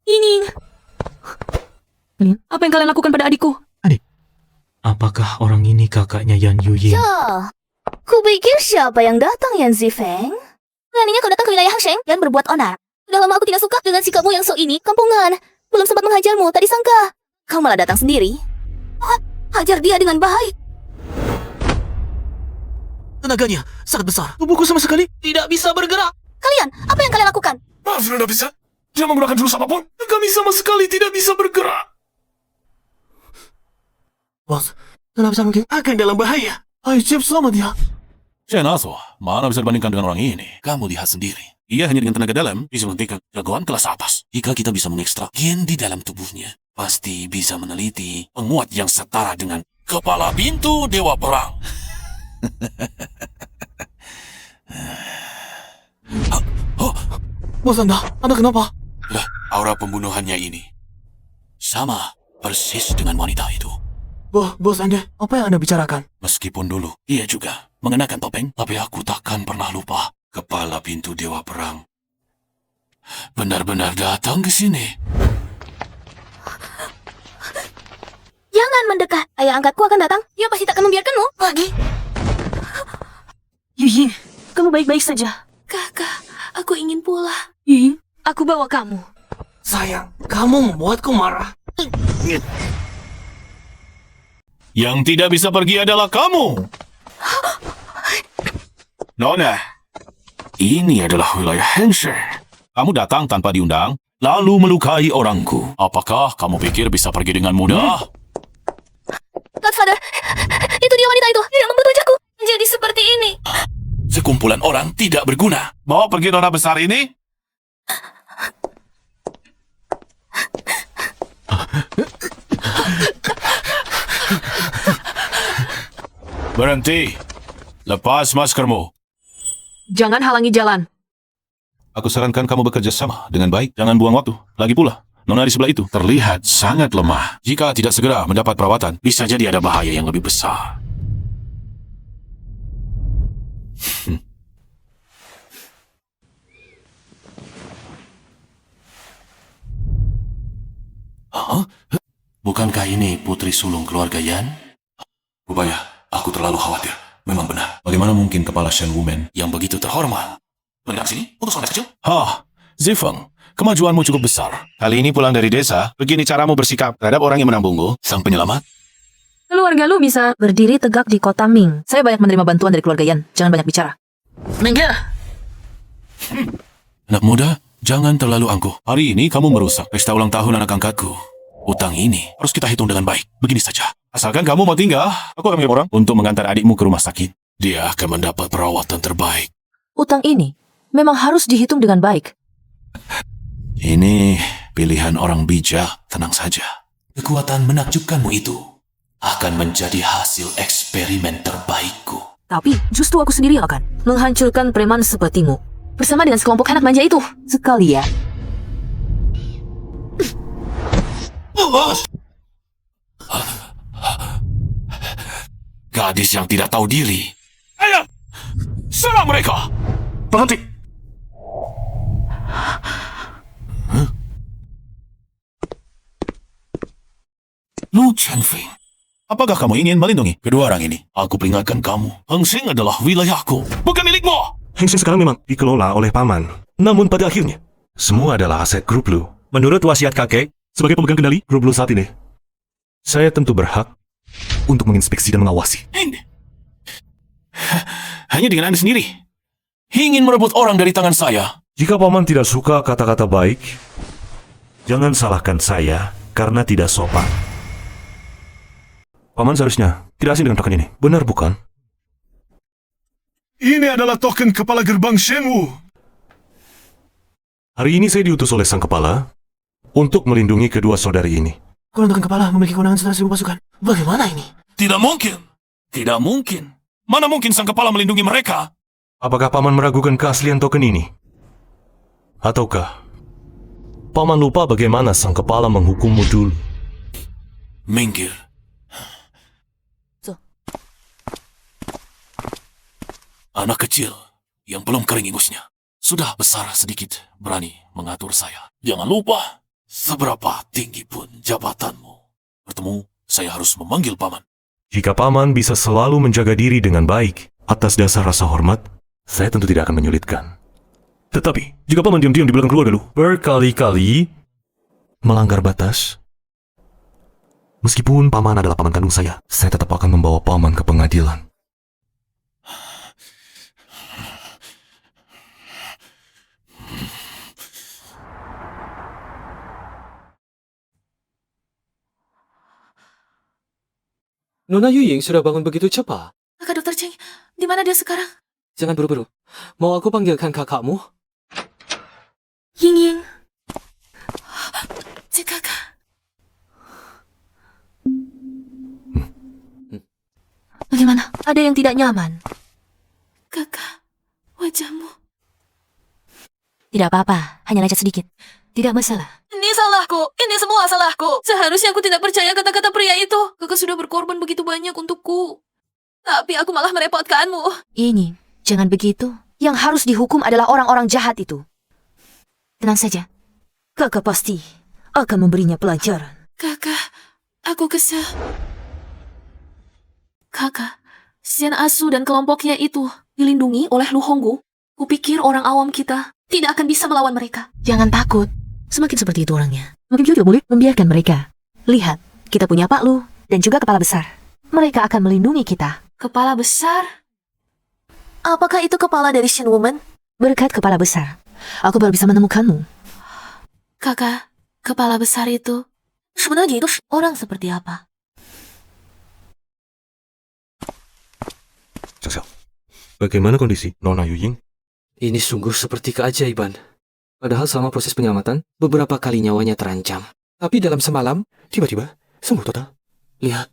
Ying. Apa yang kalian lakukan pada adikku? Apakah orang ini kakaknya Yan Yuying? Ya, kupikir siapa yang datang Yan Zifeng? Beraninya kau datang ke wilayah Hangsheng dan berbuat onar. Sudah lama aku tidak suka dengan sikapmu yang sok ini, kampungan. Belum sempat menghajarmu, tak disangka. Kau malah datang sendiri. Hajar dia dengan baik. Tenaganya sangat besar. Tubuhku sama sekali tidak bisa bergerak. Kalian, apa yang kalian lakukan? Maaf, tidak bisa. Dia menggunakan jurus apapun. Kami sama sekali tidak bisa bergerak. Bos, kenapa bisa mungkin akan dalam bahaya? Ayo Chip, selamat ya. Shen Aso, mana bisa dibandingkan dengan orang ini? Kamu lihat sendiri. Ia hanya dengan tenaga dalam bisa menghentikan jagoan kelas atas. Jika kita bisa mengekstrak gen di dalam tubuhnya, pasti bisa meneliti penguat yang setara dengan kepala pintu Dewa Perang. Bos Anda kenapa? Lah, aura pembunuhannya ini sama persis dengan wanita itu. Bos Anda, apa yang Anda bicarakan? Meskipun dulu ia juga mengenakan topeng, tapi aku takkan pernah lupa kepala pintu Dewa Perang benar-benar datang ke sini. Jangan mendekat. Ayah angkatku akan datang. Dia pasti tak akan membiarkanmu. Lagi. Yuying, kamu baik-baik saja. Kakak, aku ingin pulang. Yuying, aku bawa kamu. Sayang, kamu membuatku marah. Yang tidak bisa pergi adalah kamu. Nona, ini adalah wilayah Hampshire. Kamu datang tanpa diundang, lalu melukai orangku. Apakah kamu pikir bisa pergi dengan mudah? Godfather, itu dia wanita itu. Tidak membunuh wajahku. Jadi seperti ini. Sekumpulan orang tidak berguna. Bawa pergi nona besar ini. Berhenti. Lepas maskermu. Jangan halangi jalan. Aku sarankan kamu bekerja sama dengan baik. Jangan buang waktu. Lagi pula, nona di sebelah itu terlihat sangat lemah. Jika tidak segera mendapat perawatan, bisa jadi ada bahaya yang lebih besar. Hah? Bukankah ini putri sulung keluarga Yan? Rupanya, aku terlalu khawatir. Memang benar. Bagaimana mungkin kepala Shen Wumen yang begitu terhormat mendadak sini untuk soal kecil? Hah, Zifeng, kemajuanmu cukup besar. Kali ini pulang dari desa, begini caramu bersikap terhadap orang yang menambungmu, sang penyelamat. Keluarga lu bisa berdiri tegak di kota Ming. Saya banyak menerima bantuan dari keluarga Yan. Jangan banyak bicara. Minggir! Anak muda, jangan terlalu angkuh. Hari ini kamu merusak pesta ulang tahun anak angkatku. Utang ini harus kita hitung dengan baik. Begini saja. Asalkan kamu mau tinggal, aku akan mengirim orang untuk mengantar adikmu ke rumah sakit. Dia akan mendapat perawatan terbaik. Utang ini memang harus dihitung dengan baik. Ini pilihan orang bijak, tenang saja. Kekuatan menakjubkanmu itu akan menjadi hasil eksperimen terbaikku. Tapi justru aku sendiri yang akan menghancurkan preman sepertimu. Bersama dengan sekelompok anak manja itu. Sekali ya. Gadis yang tidak tahu diri. Ayo, serang mereka! Berhenti! Lu Chenfeng, apakah kamu ingin melindungi kedua orang ini? Aku peringatkan kamu, Heng Sing adalah wilayahku, bukan milikmu! Heng Sing sekarang memang dikelola oleh paman. Namun pada akhirnya, semua adalah aset grup Lu. Menurut wasiat kakek, sebagai pemegang kendali grup Lu saat ini, saya tentu berhak untuk menginspeksi dan mengawasi. Hanya dengan Anda sendiri. Ingin merebut orang dari tangan saya. Jika paman tidak suka kata-kata baik, jangan salahkan saya karena tidak sopan. Paman seharusnya tidak asing dengan token ini. Benar bukan? Ini adalah token kepala gerbang Shenwu. Hari ini saya diutus oleh sang kepala untuk melindungi kedua saudari ini. Kelontong kepala memiliki kewenangan setelah 1000 pasukan. Bagaimana ini? Tidak mungkin. Tidak mungkin. Mana mungkin sang kepala melindungi mereka? Apakah paman meragukan keaslian token ini? Ataukah paman lupa bagaimana sang kepala menghukummu dulu? Minggir. Anak kecil yang belum kering ingusnya sudah besar sedikit berani mengatur saya. Jangan lupa, seberapa tinggi pun jabatanmu. Bertemu, saya harus memanggil paman. Jika paman bisa selalu menjaga diri dengan baik atas dasar rasa hormat, saya tentu tidak akan menyulitkan. Tetapi, jika paman diam-diam di belakang keluarga Lu, berkali-kali melanggar batas, meskipun paman adalah paman kandung saya tetap akan membawa paman ke pengadilan. Nona Yuying sudah bangun begitu cepat. Kakak Dokter Cheng, di mana dia sekarang? Jangan buru-buru. Mau aku panggilkan kakakmu? Ying Ying. Si kakak. Bagaimana? Ada yang tidak nyaman. Kakak, wajahmu. Tidak apa-apa, hanya lecet sedikit. Tidak masalah. Ini salahku. Ini semua salahku. Seharusnya aku tidak percaya kata-kata pria itu. Kakak sudah berkorban begitu banyak untukku. Tapi aku malah merepotkanmu. Ini, jangan begitu. Yang harus dihukum adalah orang-orang jahat itu. Tenang saja. Kakak pasti akan memberinya pelajaran. Kakak, aku kesal. Kakak, Xian Asu dan kelompoknya itu dilindungi oleh Lu Honggu. Kupikir orang awam kita tidak akan bisa melawan mereka. Jangan takut. Semakin seperti itu orangnya, makin kita boleh membiarkan mereka. Lihat, kita punya Pak Lu dan juga kepala besar. Mereka akan melindungi kita. Kepala besar? Apakah itu kepala dari Shen Woman? Berkat kepala besar, aku baru bisa menemukanmu. Kakak, kepala besar itu Sebenarnya itu Orang seperti apa? Xiao, bagaimana kondisi Nona Yuying? Ini sungguh seperti keajaiban. Padahal selama proses penyelamatan, beberapa kali nyawanya terancam. Tapi dalam semalam, tiba-tiba, sembuh total. Lihat.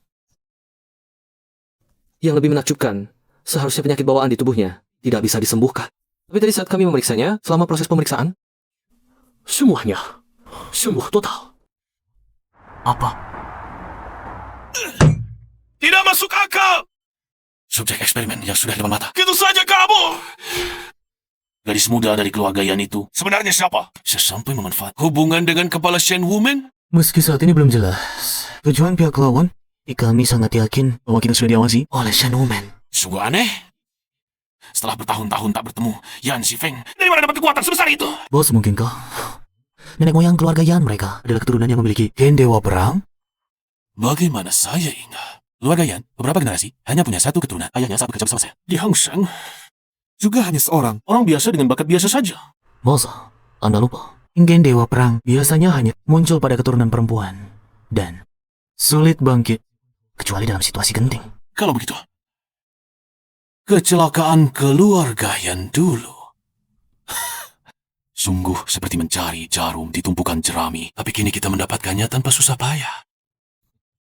Yang lebih menakjubkan, seharusnya penyakit bawaan di tubuhnya tidak bisa disembuhkan. Tapi tadi saat kami memeriksanya, selama proses pemeriksaan, semuanya sembuh total. Apa? Tidak masuk akal! Subjek eksperimen yang sudah depan mata. Gitu saja kabur! Gadis muda dari keluarga Yan itu sebenarnya siapa? Sesampai memanfaat hubungan dengan kepala Shen Woman? Meski saat ini belum jelas tujuan pihak lawan, kami sangat yakin bahwa kita sudah diawasi oleh Shen Woman. Sungguh aneh. Setelah bertahun-tahun tak bertemu, Yan Xifeng dari mana dapat kekuatan sebesar itu? Bos, mungkinkah nenek moyang keluarga Yan mereka adalah keturunan yang memiliki gen dewa perang? Bagaimana saya ingat? Keluarga Yan, beberapa generasi, hanya punya satu keturunan. Ayahnya saat bekerja bersama saya. Di Hang Sheng, juga hanya seorang. Orang biasa dengan bakat biasa saja. Bos, Anda lupa. Gen dewa perang biasanya hanya muncul pada keturunan perempuan. Dan sulit bangkit, kecuali dalam situasi genting. Kalau begitu, kecelakaan keluarga Yan dulu. Sungguh seperti mencari jarum di tumpukan jerami. Tapi kini kita mendapatkannya tanpa susah payah.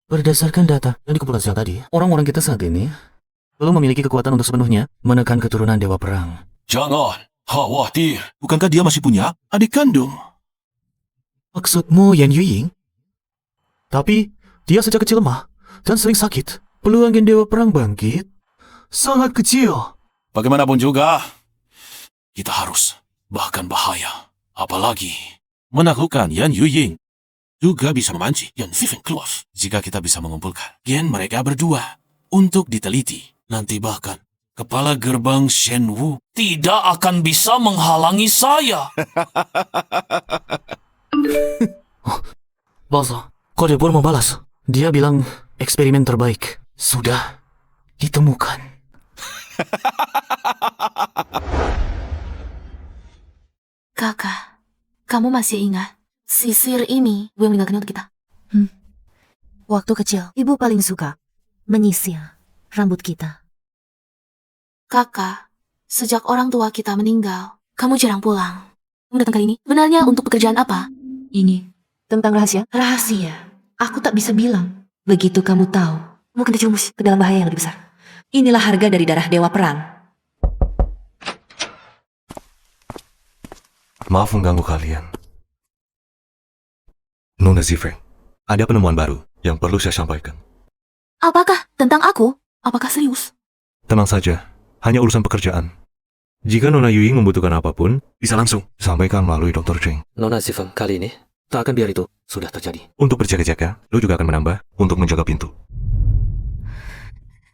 Berdasarkan data yang dikumpulkan siang tadi, orang-orang kita saat ini belum memiliki kekuatan untuk sepenuhnya menekan keturunan dewa perang. Jangan khawatir. Bukankah dia masih punya adik kandung? Maksudmu Yan Yuying? Tapi dia sejak kecil lemah dan sering sakit. Peluang gen dewa perang bangkit sangat kecil. Bagaimanapun juga, kita harus, bahkan bahaya, apalagi menaklukkan Yan Yuying. Juga bisa memancing Yan Xifeng keluar. Jika kita bisa mengumpulkan gen mereka berdua untuk diteliti, nanti bahkan kepala gerbang Shen Wu tidak akan bisa menghalangi saya. Bos, Kode pun membalas. Dia bilang eksperimen terbaik sudah ditemukan. Kakak, kamu masih ingat sisir ini gue meninggalkan untuk kita? Waktu kecil, ibu paling suka menyisir rambut kita. Kakak, sejak orang tua kita meninggal, kamu jarang pulang. Kamu datang kali ini sebenarnya untuk pekerjaan apa? Ini tentang rahasia? Rahasia. Aku tak bisa bilang. Begitu kamu tahu, mungkin terjerumus ke dalam bahaya yang lebih besar. Inilah harga dari darah dewa perang. Maaf mengganggu kalian. Nona Xifeng, ada penemuan baru yang perlu saya sampaikan. Apakah tentang aku? Apakah serius? Tenang saja, hanya urusan pekerjaan. Jika Nona Yuying membutuhkan apapun, bisa langsung sampaikan melalui Dr. Cheng. Nona Xifeng kali ini tak akan biar itu sudah terjadi. Untuk berjaga-jaga, lu juga akan menambah untuk menjaga pintu.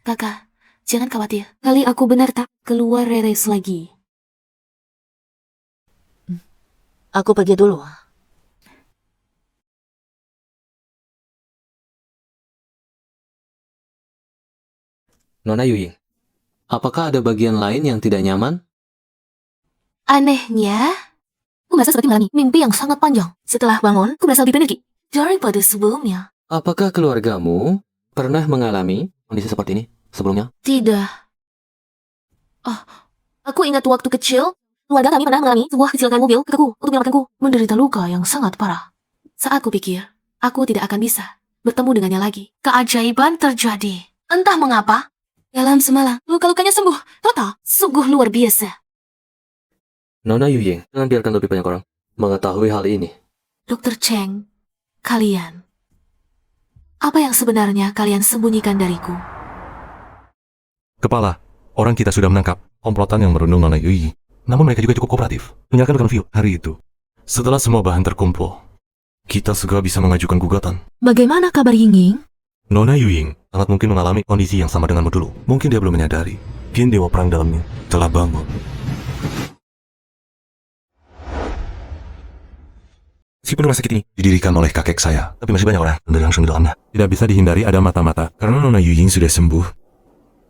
Kakak, jangan khawatir. Kali aku benar tak keluar reres lagi. Aku pergi dulu. Nona Yuying, apakah ada bagian lain yang tidak nyaman? Anehnya, aku merasa seperti mengalami mimpi yang sangat panjang. Setelah bangun, aku merasa lebih energi daripada sebelumnya. Apakah keluargamu pernah mengalami kondisi seperti ini sebelumnya? Tidak. Aku ingat waktu kecil, keluarga kami pernah mengalami sebuah kecelakaan mobil kakakku untuk menyelamatkanku menderita luka yang sangat parah. Saat kupikir, aku tidak akan bisa bertemu dengannya lagi. Keajaiban terjadi. Entah mengapa, dalam semalam, luka-lukanya sembuh total. Sungguh luar biasa. Nona Yuying, jangan biarkan lebih banyak orang mengetahui hal ini. Dr. Cheng, kalian. Apa yang sebenarnya kalian sembunyikan dariku? Kepala, orang kita sudah menangkap komplotan yang merundung Nona Yui. Namun mereka juga cukup kooperatif, menyalakan review hari itu. Setelah semua bahan terkumpul, kita segera bisa mengajukan gugatan. Bagaimana kabar Ying Ying? Nona Yuying sangat mungkin mengalami kondisi yang sama denganmu dulu. Mungkin dia belum menyadari, Gen Dewa Perang dalamnya telah bangun. Meskipun rumah sakit ini didirikan oleh kakek saya, tapi masih banyak orang yang langsung di dalamnya. Tidak bisa dihindari ada mata-mata, karena Nona Yuying sudah sembuh.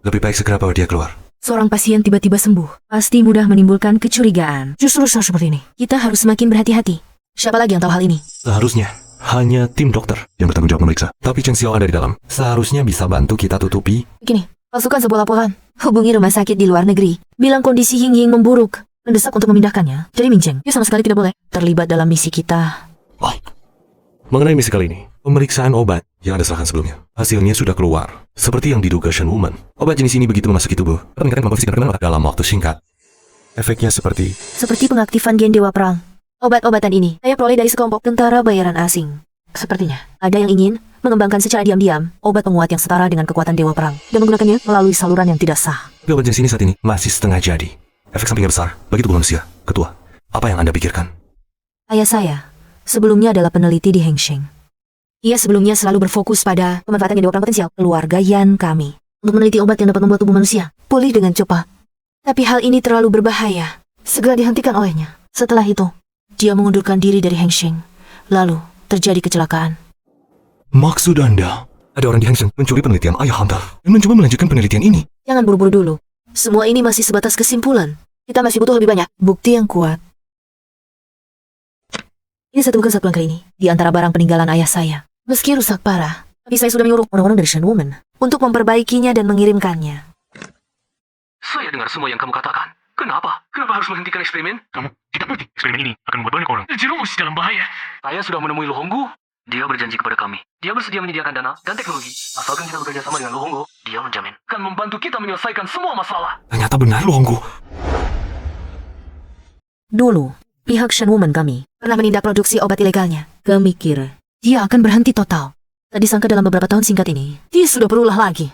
Lebih baik segera bawa dia keluar. Seorang pasien tiba-tiba sembuh, pasti mudah menimbulkan kecurigaan. Justru saat seperti ini, kita harus semakin berhati-hati. Siapa lagi yang tahu hal ini? Seharusnya hanya tim dokter yang bertanggung jawab memeriksa. Tapi Cheng Xiao ada di dalam. Seharusnya bisa bantu kita tutupi. Begini, masukkan sebuah laporan. Hubungi rumah sakit di luar negeri. Bilang kondisi Ying Ying memburuk. Mendesak untuk memindahkannya. Jadi Ming Cheng, dia sama sekali tidak boleh terlibat dalam misi kita. Mengenai misi kali ini, pemeriksaan obat yang Anda serahkan sebelumnya, hasilnya sudah keluar. Seperti yang diduga Shen Woman. Obat jenis ini begitu memasuki tubuh, dapat meningkatkan kemampuan fisik dan perkembangan dalam waktu singkat. Efeknya seperti pengaktifan gen Dewa Perang. Obat-obatan ini saya peroleh dari sekelompok tentara bayaran asing. Sepertinya ada yang ingin mengembangkan secara diam-diam obat penguat yang setara dengan kekuatan Dewa Perang dan menggunakannya melalui saluran yang tidak sah. Tapi obat jenis ini saat ini masih setengah jadi. Efek sampingnya besar bagi tubuh manusia. Ketua, apa yang Anda pikirkan? Ayah saya sebelumnya adalah peneliti di Hengsheng. Ia sebelumnya selalu berfokus pada pemanfaatan gen Dewa Perang potensial keluarga Yan kami untuk meneliti obat yang dapat membuat tubuh manusia pulih dengan cepat. Tapi hal ini terlalu berbahaya. Segera dihentikan olehnya. Setelah itu, dia mengundurkan diri dari Hengsheng. Lalu, terjadi kecelakaan. Maksud Anda, ada orang di Hengsheng mencuri penelitian Ayah Anda dan mencoba melanjutkan penelitian ini? Jangan buru-buru dulu. Semua ini masih sebatas kesimpulan. Kita masih butuh lebih banyak bukti yang kuat. Ini bukan satu langkah ini di antara barang peninggalan ayah saya. Meski rusak parah, tapi saya sudah menyuruh orang-orang dari Shen Woman untuk memperbaikinya dan mengirimkannya. Saya dengar semua yang kamu katakan. Kenapa? Kenapa harus menghentikan eksperimen? Kamu tidak penting. Eksperimen ini akan membuat banyak orang terjerumus dalam bahaya. Saya sudah menemui Lu Honggu. Dia berjanji kepada kami. Dia bersedia menyediakan dana dan teknologi. Asalkan kita bekerja sama dengan Lu Honggu, dia menjamin akan membantu kita menyelesaikan semua masalah. Ternyata benar Lu Honggu. Dulu, pihak Shen Woman kami pernah menindak produksi obat ilegalnya. Kami kira dia akan berhenti total. Tadi sangka dalam beberapa tahun singkat ini, dia sudah berulah lagi.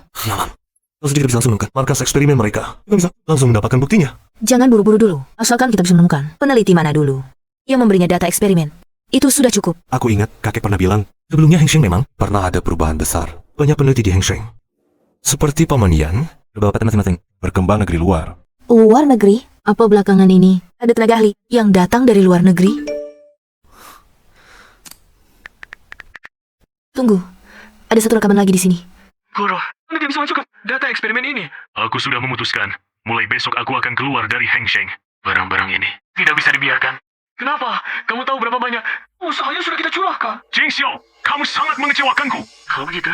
Langsung tidak bisa langsung menemukan markas eksperimen mereka. Kita bisa langsung mendapatkan buktinya. Jangan buru-buru dulu, asalkan kita bisa menemukan peneliti mana dulu yang memberinya data eksperimen. Itu sudah cukup. Aku ingat kakek pernah bilang, sebelumnya Hengsheng memang pernah ada perubahan besar. Banyak peneliti di Hengsheng. Seperti Paman Yan, beberapa masing-masing berkembang negeri luar. Luar negeri? Apa belakangan ini ada tenaga ahli yang datang dari luar negeri? Tunggu, ada satu rekaman lagi di sini. Guru, Anda tidak bisa masukkan data eksperimen ini. Aku sudah memutuskan. Mulai besok aku akan keluar dari Hengsheng. Barang-barang ini tidak bisa dibiarkan. Kenapa? Kamu tahu berapa banyak usahanya sudah kita curahkan? Cheng Xiao, kamu sangat mengecewakanku. Kalau begitu,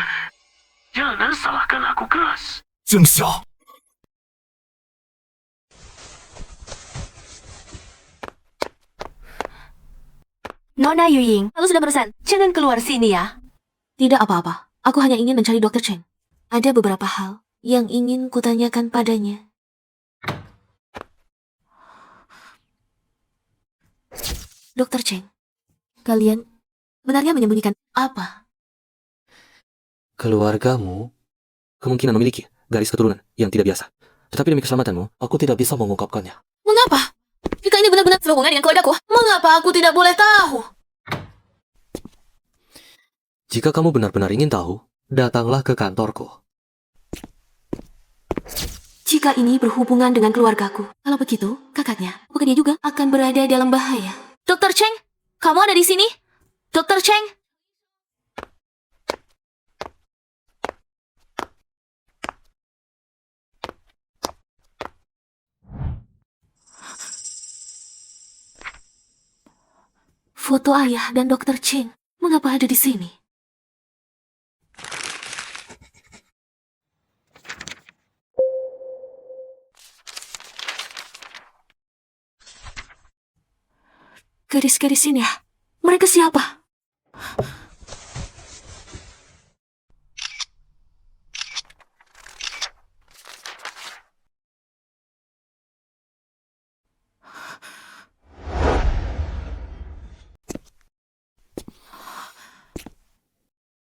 jangan salahkan aku keras. Cheng Xiao. Nona Yuying, aku sudah pesan. Jangan keluar sini ya. Tidak apa-apa. Aku hanya ingin mencari Dr. Cheng. Ada beberapa hal yang ingin kutanyakan padanya. Dr. Cheng, kalian benarnya menyembunyikan apa? Keluargamu kemungkinan memiliki garis keturunan yang tidak biasa. Tetapi demi keselamatanmu, aku tidak bisa mengungkapkannya. Mengapa? Jika ini benar-benar berhubungan dengan keluargaku, mengapa aku tidak boleh tahu? Jika kamu benar-benar ingin tahu, datanglah ke kantorku. Jika ini berhubungan dengan keluargaku, kalau begitu, kakaknya, apakah dia juga akan berada dalam bahaya? Dr. Cheng, kamu ada di sini? Dr. Cheng? Foto ayah dan Dr. Cheng, mengapa ada di sini? Gadis-gadis ini ya? Mereka siapa?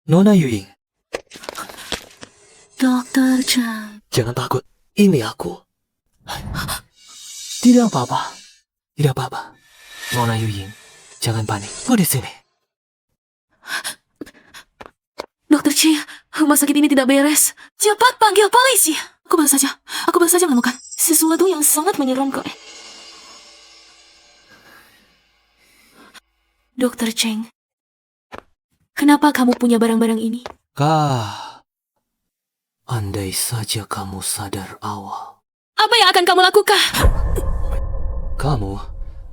Nona Yuying, Dokter Chang. jangan takut. Ini aku. Tidak apa-apa. Tidak apa-apa. Nona Yuying, jangan panik. Aku di sini. Dokter Chi, rumah sakit ini tidak beres. Cepat panggil polisi. Aku baru saja menemukan sesuatu yang sangat menyeramkan. Dokter Cheng, kenapa kamu punya barang-barang ini? Andai saja kamu sadar awal. Apa yang akan kamu lakukan? Kamu,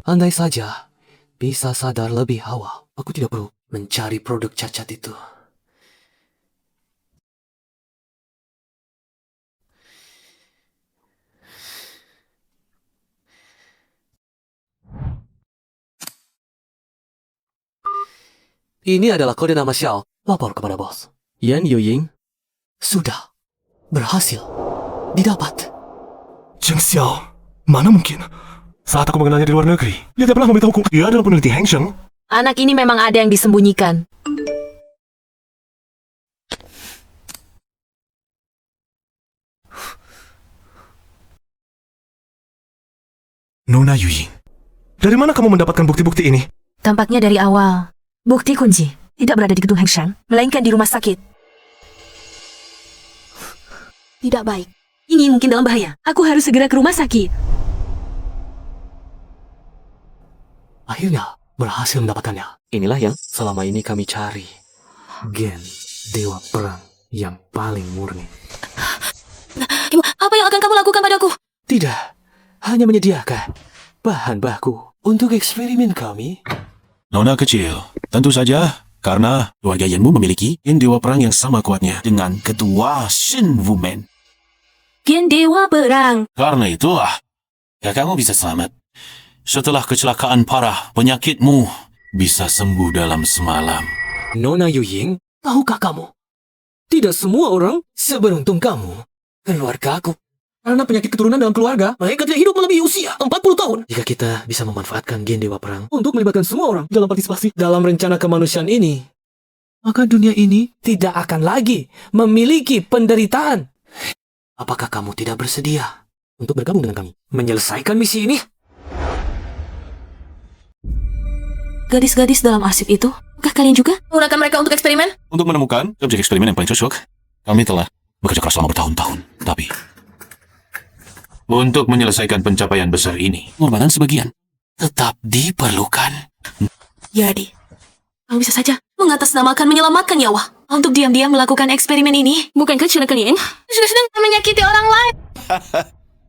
andai saja, bisa sadar lebih awal. Aku tidak perlu mencari produk cacat itu. Ini adalah kode nama Xiao. Lapor kepada bos. Yan Yuying sudah berhasil didapat. Cheng Xiao, mana mungkin? Saat aku mengenalnya di luar negeri, dia tidak pernah memberitahuku dia adalah peneliti Heng Sheng. Anak ini memang ada yang disembunyikan. Nona Yuying, dari mana kamu mendapatkan bukti-bukti ini? Tampaknya dari awal, bukti kunci tidak berada di gedung Hengsheng, melainkan di rumah sakit. Tidak baik. Ini mungkin dalam bahaya. Aku harus segera ke rumah sakit. Akhirnya berhasil mendapatkannya. Inilah yang selama ini kami cari. Gen Dewa Perang yang paling murni. Ibu, apa yang akan kamu lakukan padaku? Tidak, hanya menyediakan bahan baku untuk eksperimen kami. Nona kecil, tentu saja karena keluarga Yanmu memiliki gen dewa perang yang sama kuatnya dengan ketua Shen Wumen. Gen Dewa Perang. Karena itulah, kakakmu bisa selamat. Setelah kecelakaan parah, penyakitmu bisa sembuh dalam semalam. Nona Yuying, tahukah kamu? Tidak semua orang seberuntung kamu. Keluarga aku. Karena penyakit keturunan dalam keluarga, mereka tidak hidup melebihi usia 40 tahun. Jika kita bisa memanfaatkan gen Dewa Perang untuk melibatkan semua orang dalam partisipasi dalam rencana kemanusiaan ini, maka dunia ini tidak akan lagi memiliki penderitaan. Apakah kamu tidak bersedia untuk bergabung dengan kami? Menyelesaikan misi ini? Gadis-gadis dalam arsip itu, apakah kalian juga menggunakan mereka untuk eksperimen? Untuk menemukan objek eksperimen yang paling cocok, kami telah bekerja keras selama bertahun-tahun. Tapi, untuk menyelesaikan pencapaian besar ini, pengorbanan sebagian tetap diperlukan. Jadi, kamu bisa saja mengatasnamakan menyelamatkan nyawa untuk diam-diam melakukan eksperimen ini. Bukankah cara kalian juga sedang menyakiti orang lain?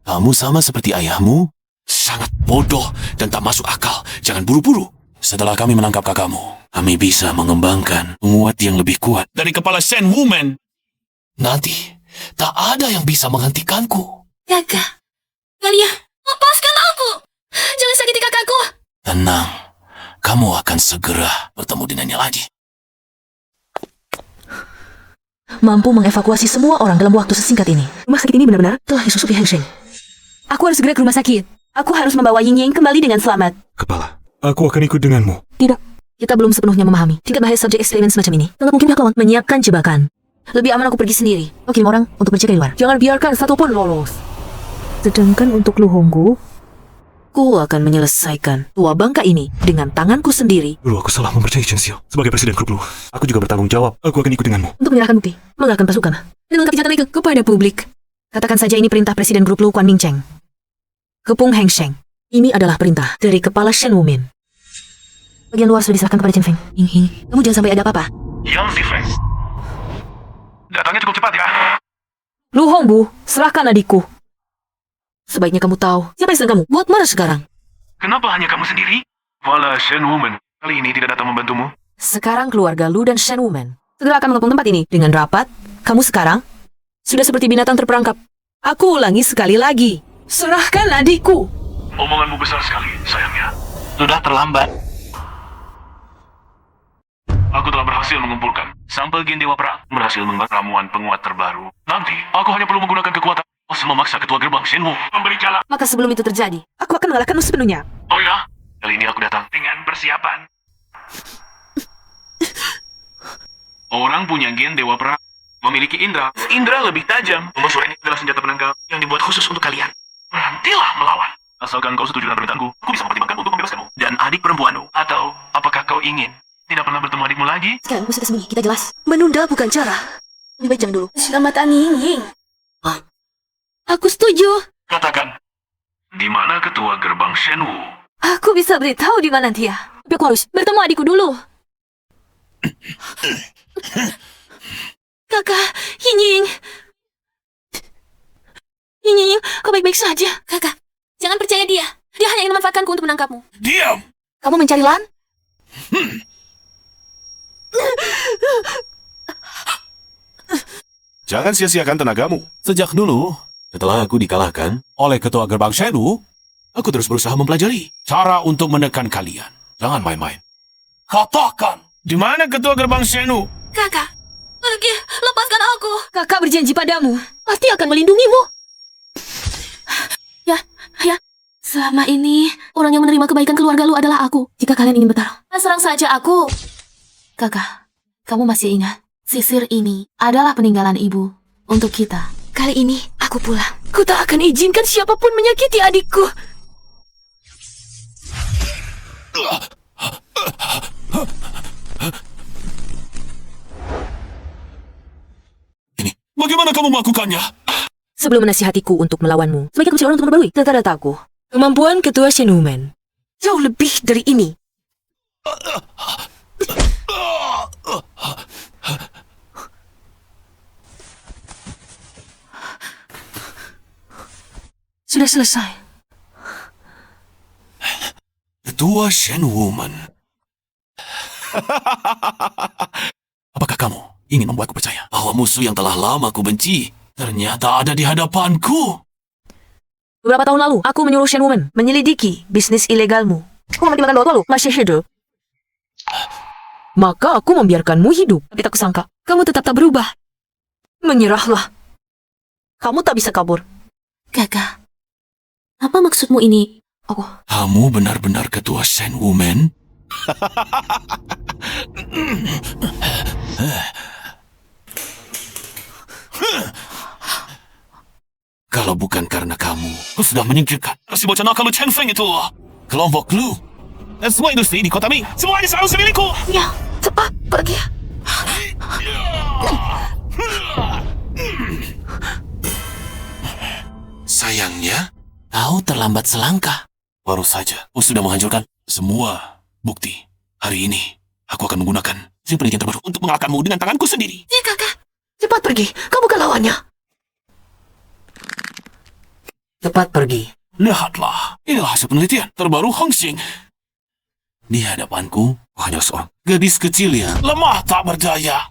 Kamu sama seperti ayahmu, sangat bodoh dan tak masuk akal. Jangan buru-buru. Setelah kami menangkap kakakmu, kami bisa mengembangkan penguat yang lebih kuat dari kepala Shen Wumen. Nanti, tak ada yang bisa menghentikanku. Kakak, kalian lepaskan aku. Jangan sakiti kakakku. Tenang, kamu akan segera bertemu dengannya lagi. Mampu mengevakuasi semua orang dalam waktu sesingkat ini. Rumah sakit ini benar-benar telah disusupi Hengsheng. Aku harus segera ke rumah sakit. Aku harus membawa Ying Ying kembali dengan selamat. Kepala, aku akan ikut denganmu. Tidak, kita belum sepenuhnya memahami tingkat bahaya subjek eksperimen semacam ini. Sangat mungkin pihak lawan menyiapkan jebakan. Lebih aman aku pergi sendiri. Kau kirim orang untuk mencegah di luar. Jangan biarkan satupun lolos. Sedangkan untuk Lu Honggu, ku akan menyelesaikan tua bangka ini dengan tanganku sendiri. Dulu aku salah mempercayai Chen Xiao sebagai presiden grup Lu. Aku juga bertanggung jawab. Aku akan ikut denganmu. Untuk menyerahkan bukti, mengalahkan pasukan, dan mengungkap kejahatan itu kepada publik. Katakan saja ini perintah presiden grup Lu Kuan Ming Cheng. Kepung Hengsheng. Ini adalah perintah dari kepala Shen Wumen. Bagian luar sudah diserahkan kepada Chen Feng. Ying Ying, kamu jangan sampai ada apa-apa. Yang si Frank. Datangnya cukup cepat ya. Lu Hongbu, serahkan adikku. Sebaiknya kamu tahu siapa yang sedang kamu buat marah sekarang. Kenapa hanya kamu sendiri? Wala Shen Woman kali ini tidak datang membantumu. Sekarang keluarga Lu dan Shen Wumen segera akan mengepung tempat ini dengan rapat. Kamu sekarang sudah seperti binatang terperangkap. Aku ulangi sekali lagi. Serahkan adikku. Omonganmu besar sekali, sayangnya. Sudah terlambat. Aku telah berhasil mengumpulkan sampel gen Dewa Perang. Berhasil membuat ramuan penguat terbaru. Nanti, aku hanya perlu menggunakan kekuatan memaksa ketua gerbang Shenwu memberi jalan. Maka sebelum itu terjadi, aku akan mengalahkanmu sepenuhnya. Oh ya? Kali ini aku datang dengan persiapan. Orang punya gen Dewa Perang memiliki indera. Indera lebih tajam. Tombak suara ini adalah senjata penangkal yang dibuat khusus untuk kalian. Berhentilah melawan. Asalkan kau setuju dengan permintaanku, aku bisa mempertimbangkan untuk membebaskanmu. Dan adik perempuanmu. Atau apakah kau ingin tidak pernah bertemu adikmu lagi? Sekarang aku sudah sembunyi, kita jelas. Menunda bukan cara. Lebih baik jangan dulu. Selamat Ying. Aku setuju. Katakan, di mana ketua gerbang Shenwu? Aku bisa beritahu di mana dia. Tapi aku harus bertemu adikku dulu. Kakak, Ying. Ying, kau baik-baik saja. Kakak, jangan percaya dia. Dia hanya ingin memanfaatkanku untuk menangkapmu. Diam! Kamu mencari Lan? Jangan sia-siakan tenagamu. Sejak dulu, setelah aku dikalahkan oleh ketua gerbang Shenwu, aku terus berusaha mempelajari cara untuk menekan kalian. Jangan main-main. Katakan, di mana ketua gerbang Shenwu? Kakak, pergi, lepaskan aku. Kakak berjanji padamu, pasti akan melindungimu. Ya, selama ini orang yang menerima kebaikan keluarga lu adalah aku. Jika kalian ingin bertarung, serang saja aku. Kakak, kamu masih ingat? Sisir ini adalah peninggalan ibu untuk kita. Kali ini aku pulang. Ku tak akan izinkan siapapun menyakiti adikku. Ini, bagaimana kamu melakukannya? Sebelum menasihatiku untuk melawanmu, sebaiknya aku cari orang untuk memperbarui data-dataku. Kemampuan ketua Shenwumen jauh lebih dari ini. Sudah selesai. Ketua Shenwumen. Apakah kamu ingin membuatku percaya bahwa musuh yang telah lama ku benci ternyata ada di hadapanku? Beberapa tahun lalu, aku menyuruh Shenwumen menyelidiki bisnis ilegalmu. Aku mempertimbangkan bahwa lu masih hidup. Maka aku membiarkanmu hidup. Tapi tak kusangka, kamu tetap tak berubah. Menyerahlah. Kamu tak bisa kabur. Kakak, apa maksudmu ini? Kamu benar-benar ketua Shenwumen? Kalau bukan karena kamu, aku sudah menyingkirkan si bocah nakal Chen Feng itu. Kelompok lu dan semua industri di kota Ming, semuanya seharusnya milikku. Ya, cepat pergi. Sayangnya, kau terlambat selangkah. Baru saja, aku sudah menghancurkan semua bukti. Hari ini, aku akan menggunakan mesin penelitian terbaru untuk mengalahkanmu dengan tanganku sendiri. Ya, kakak. Cepat pergi. Kamu bukan lawannya. Cepat pergi. Lihatlah, inilah hasil penelitian terbaru Hong Xing. Di hadapanku, hanya seorang gadis kecil yang lemah tak berdaya.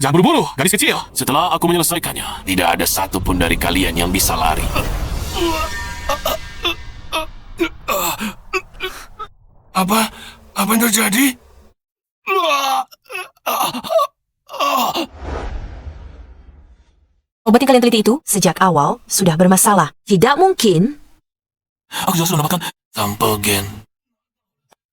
Jangan buru-buru, gadis kecil. Setelah aku menyelesaikannya, tidak ada satupun dari kalian yang bisa lari. Apa yang terjadi? Obat yang kalian teliti itu sejak awal sudah bermasalah. Tidak mungkin. Aku juga sudah mendapatkan sampel gen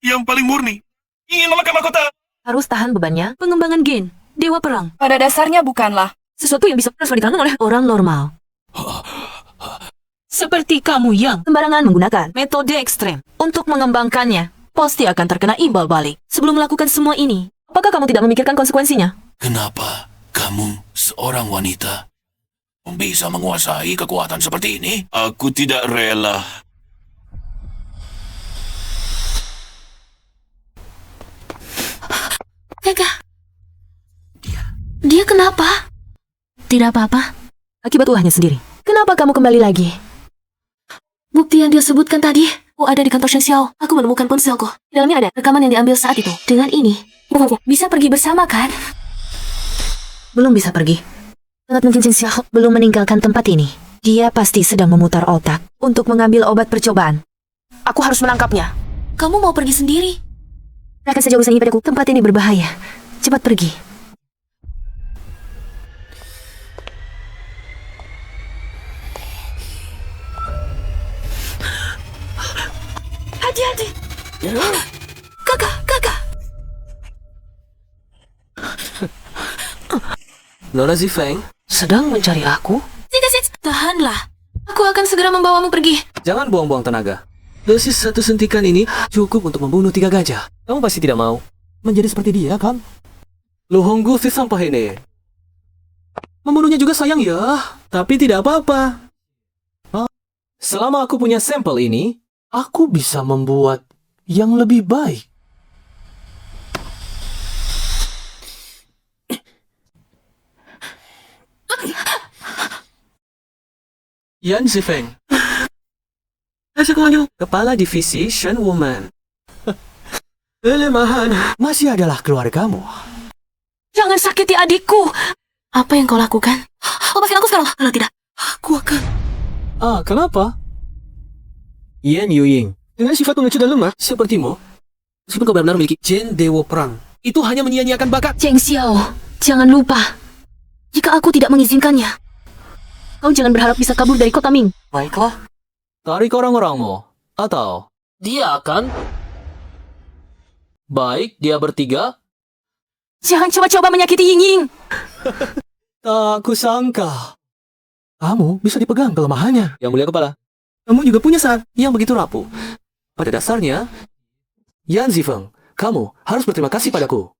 yang paling murni. Ingin memakan mahkota. Harus tahan bebannya pengembangan gen. Dewa Perang. Pada dasarnya bukanlah. Sesuatu yang bisa transfer ditanam oleh orang normal. Seperti kamu yang sembarangan menggunakan metode ekstrem untuk mengembangkannya. Pasti akan terkena imbal balik. Sebelum melakukan semua ini, apakah kamu tidak memikirkan konsekuensinya? Kenapa kamu seorang wanita bisa menguasai kekuatan seperti ini? Aku tidak rela. Kakak, dia kenapa? Tidak apa-apa. Akibat ulahnya sendiri. Kenapa kamu kembali lagi? Bukti yang dia sebutkan tadi, ada di kantor Shen Xiao. Aku menemukan ponselku. Di dalamnya ada rekaman yang diambil saat itu. Dengan ini, bisa pergi bersama kan? Belum bisa pergi. Sangat mungkin Shen Xiao belum meninggalkan tempat ini. Dia pasti sedang memutar otak untuk mengambil obat percobaan. Aku harus menangkapnya. Kamu mau pergi sendiri? Serahkan saja urusan ini padaku. Tempat ini berbahaya. Cepat pergi. Hati-hati. Kakak. Nona Zifeng, Sedang mencari aku? Tahanlah. Aku akan segera membawamu pergi. jangan buang-buang tenaga. Dosis 1 suntikan ini cukup untuk membunuh 3 gajah. Kamu pasti tidak mau. Menjadi seperti dia, kan? Lu Honggu si sampah ini. Membunuhnya juga sayang ya. Tapi tidak apa-apa. Selama aku punya sampel ini, Aku bisa membuat yang lebih baik. Yan Zifeng, Kepala Divisi Shen Woman. Kelemahan masih adalah keluargamu. Jangan sakiti adikku. Apa yang kau lakukan? Lepaskan aku sekarang. Kalau tidak, aku akan... Kenapa? Yan Yuying, Dengan sifat pengecut dan lemah, sepertimu, meskipun kau benar-benar memiliki Jin Dewa Perang, itu hanya menyia-nyiakan bakat. Cheng Xiao, jangan lupa. Jika aku tidak mengizinkannya, kau jangan berharap bisa kabur dari kota Ming. Baiklah. Tarik orang-orangmu. Atau dia akan... Baik, dia bertiga. Jangan coba-coba menyakiti Ying Ying. tak kusangka kamu bisa dipegang kelemahannya. Yang mulia kepala. Kamu juga punya saat Yang begitu rapuh. Pada dasarnya, Yan Zifeng, kamu harus berterima kasih padaku.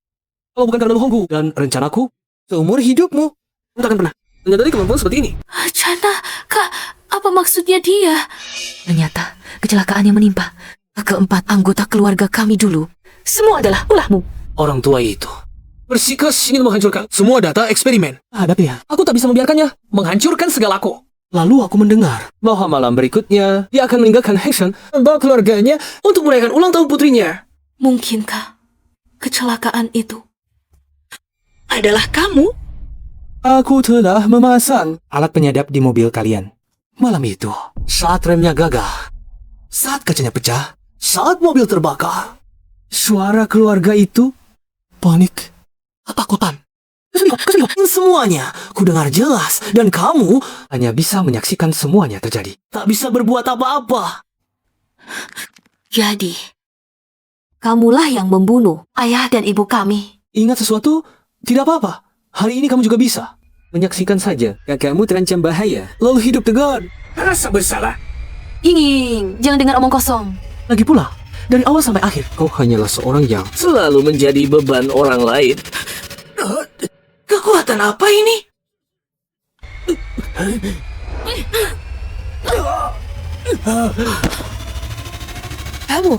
kalau bukan karena Lu Honggu Dan rencanaku, seumur hidupmu, kamu takkan pernah menyadari kemampuan seperti ini. Chana, Kak, apa maksudnya dia? Ternyata kecelakaan yang menimpa keempat anggota keluarga kami dulu semua adalah ulahmu. orang tua itu bersikeras ingin menghancurkan semua data eksperimen. Hadapi ya. Aku tak bisa membiarkannya menghancurkan segalaku. Lalu aku mendengar Bahwa malam berikutnya, dia akan meninggalkan Hengsheng, membawa keluarganya untuk merayakan ulang tahun putrinya. Mungkinkah kecelakaan itu adalah kamu? aku telah memasang alat penyadap di mobil kalian. Malam itu, saat remnya gagal, saat kacanya pecah, saat mobil terbakar, suara keluarga itu panik, ketakutan, kesedihan, semuanya ku dengar jelas dan kamu hanya bisa menyaksikan semuanya terjadi. Tak bisa berbuat apa-apa. Jadi, kamulah yang membunuh ayah dan ibu kami. Ingat sesuatu? Tidak apa-apa. Hari ini kamu juga bisa. Menyaksikan saja, kakakmu terancam bahaya. Lalu hidup tegar. Rasa bersalah. Ying Ying, jangan dengar omong kosong. Lagi pula, dari awal sampai akhir, Kau hanyalah seorang yang selalu menjadi beban orang lain. kekuatan apa ini? Kamu.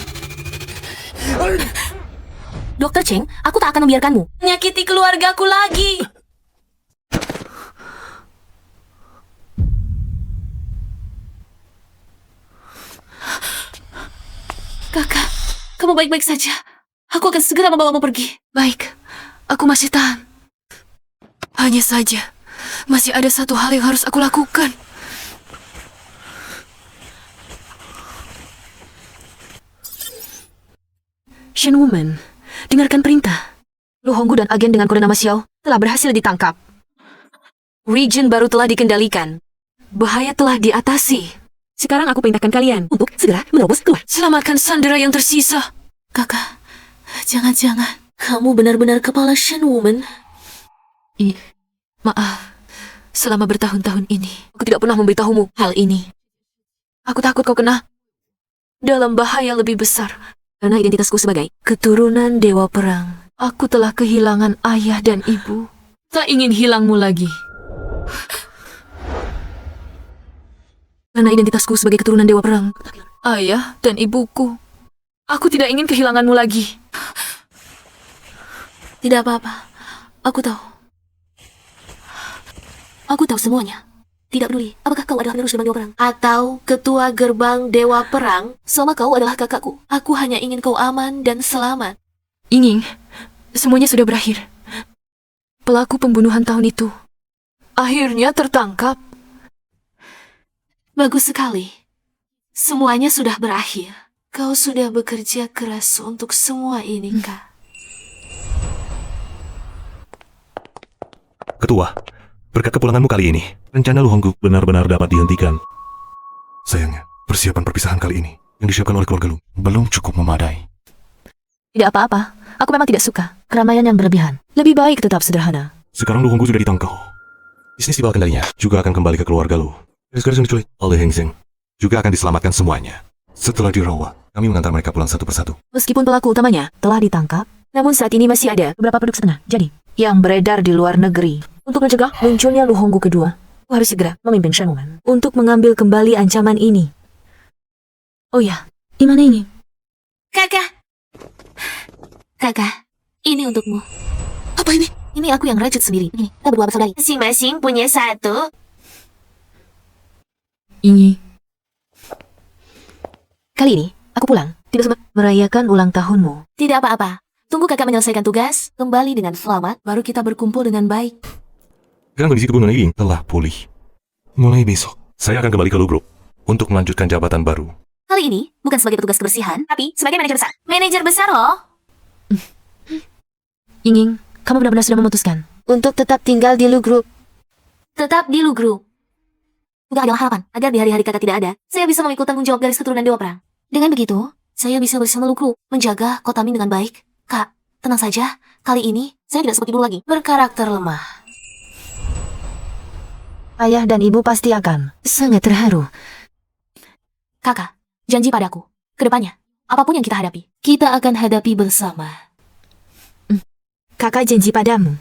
Dokter Cheng, aku tak akan membiarkanmu menyakiti keluargaku lagi. Kakak, kamu baik-baik saja. Aku akan segera membawamu pergi. Baik, aku masih tahan. Hanya saja, masih ada satu hal yang harus aku lakukan. Shen Woman, dengarkan perintah. Lu Honggu dan agen dengan kode nama Xiao telah berhasil ditangkap. Region baru telah dikendalikan. Bahaya telah diatasi. Sekarang aku perintahkan kalian untuk segera menerobos keluar. Selamatkan Sandera yang tersisa. Kakak, jangan-jangan kamu benar-benar kepala Shen Woman. Maaf, selama bertahun-tahun ini, aku tidak pernah memberitahumu hal ini. Aku takut kau kena dalam bahaya lebih besar. Karena identitasku sebagai keturunan Dewa Perang. Aku telah kehilangan ayah dan ibu. Tak ingin hilangmu lagi. Karena identitasku sebagai keturunan Dewa Perang. Ayah dan ibuku. Aku tidak ingin kehilanganmu lagi. Tidak apa-apa. Aku tahu. Aku tahu semuanya. Tidak peduli apakah kau adalah penerus gerbang Dewa Perang atau ketua gerbang Dewa Perang, selama kau adalah kakakku. Aku hanya ingin kau aman dan selamat. Ying, semuanya sudah berakhir. Pelaku pembunuhan tahun itu akhirnya tertangkap. Bagus sekali. Semuanya sudah berakhir. Kau sudah bekerja keras untuk semua ini, Kak. Ketua, berkat kepulanganmu kali ini, rencana Lu Honggu benar-benar dapat dihentikan. Sayangnya, persiapan perpisahan kali ini yang disiapkan oleh keluarga Lu belum cukup memadai. Tidak apa-apa, aku memang tidak suka keramaian yang berlebihan. Lebih baik tetap sederhana. Sekarang Lu Honggu sudah ditangkap. Bisnis di bawah kendalinya juga akan kembali ke keluarga lu. Garis-garis yang diculik oleh Heng Sheng juga akan diselamatkan semuanya. Setelah dirawat, kami mengantar mereka pulang satu persatu. Meskipun pelaku utamanya telah ditangkap, namun saat ini masih ada beberapa produk setengah jadi yang beredar di luar negeri. Untuk mencegah munculnya Lu Honggu kedua, Lu harus segera memimpin Shenwan untuk mengambil kembali ancaman ini. Oh ya, di mana ini? Kakak. Kakak, ini untukmu. Apa ini? Ini aku yang rajut sendiri. Ini, kita berdua bersaudari. Masing-masing punya satu. Ini. Kali ini, aku pulang. Tidak sempat merayakan ulang tahunmu. Tidak apa-apa. Tunggu kakak menyelesaikan tugas, kembali dengan selamat, baru kita berkumpul dengan baik. Sekarang kondisi kebun ini telah pulih. Mulai besok, saya akan kembali ke Lu Group untuk melanjutkan jabatan baru. Kali ini, bukan sebagai petugas kebersihan, tapi sebagai manajer besar. Manajer besar loh. Ying, kamu benar-benar sudah memutuskan untuk tetap tinggal di Lu Group. Tetap di Lu Group. Juga adalah harapan, agar di hari-hari kakak tidak ada, saya bisa memikul tanggung jawab garis keturunan Dewa Perang. Dengan begitu, saya bisa bersama Lu Group, menjaga kota Ming dengan baik. Kak, tenang saja, kali ini saya tidak seperti dulu lagi, berkarakter lemah. Ayah dan ibu pasti akan sangat terharu. Kakak, janji padaku, kedepannya, apapun yang kita hadapi, kita akan hadapi bersama. Kakak janji padamu.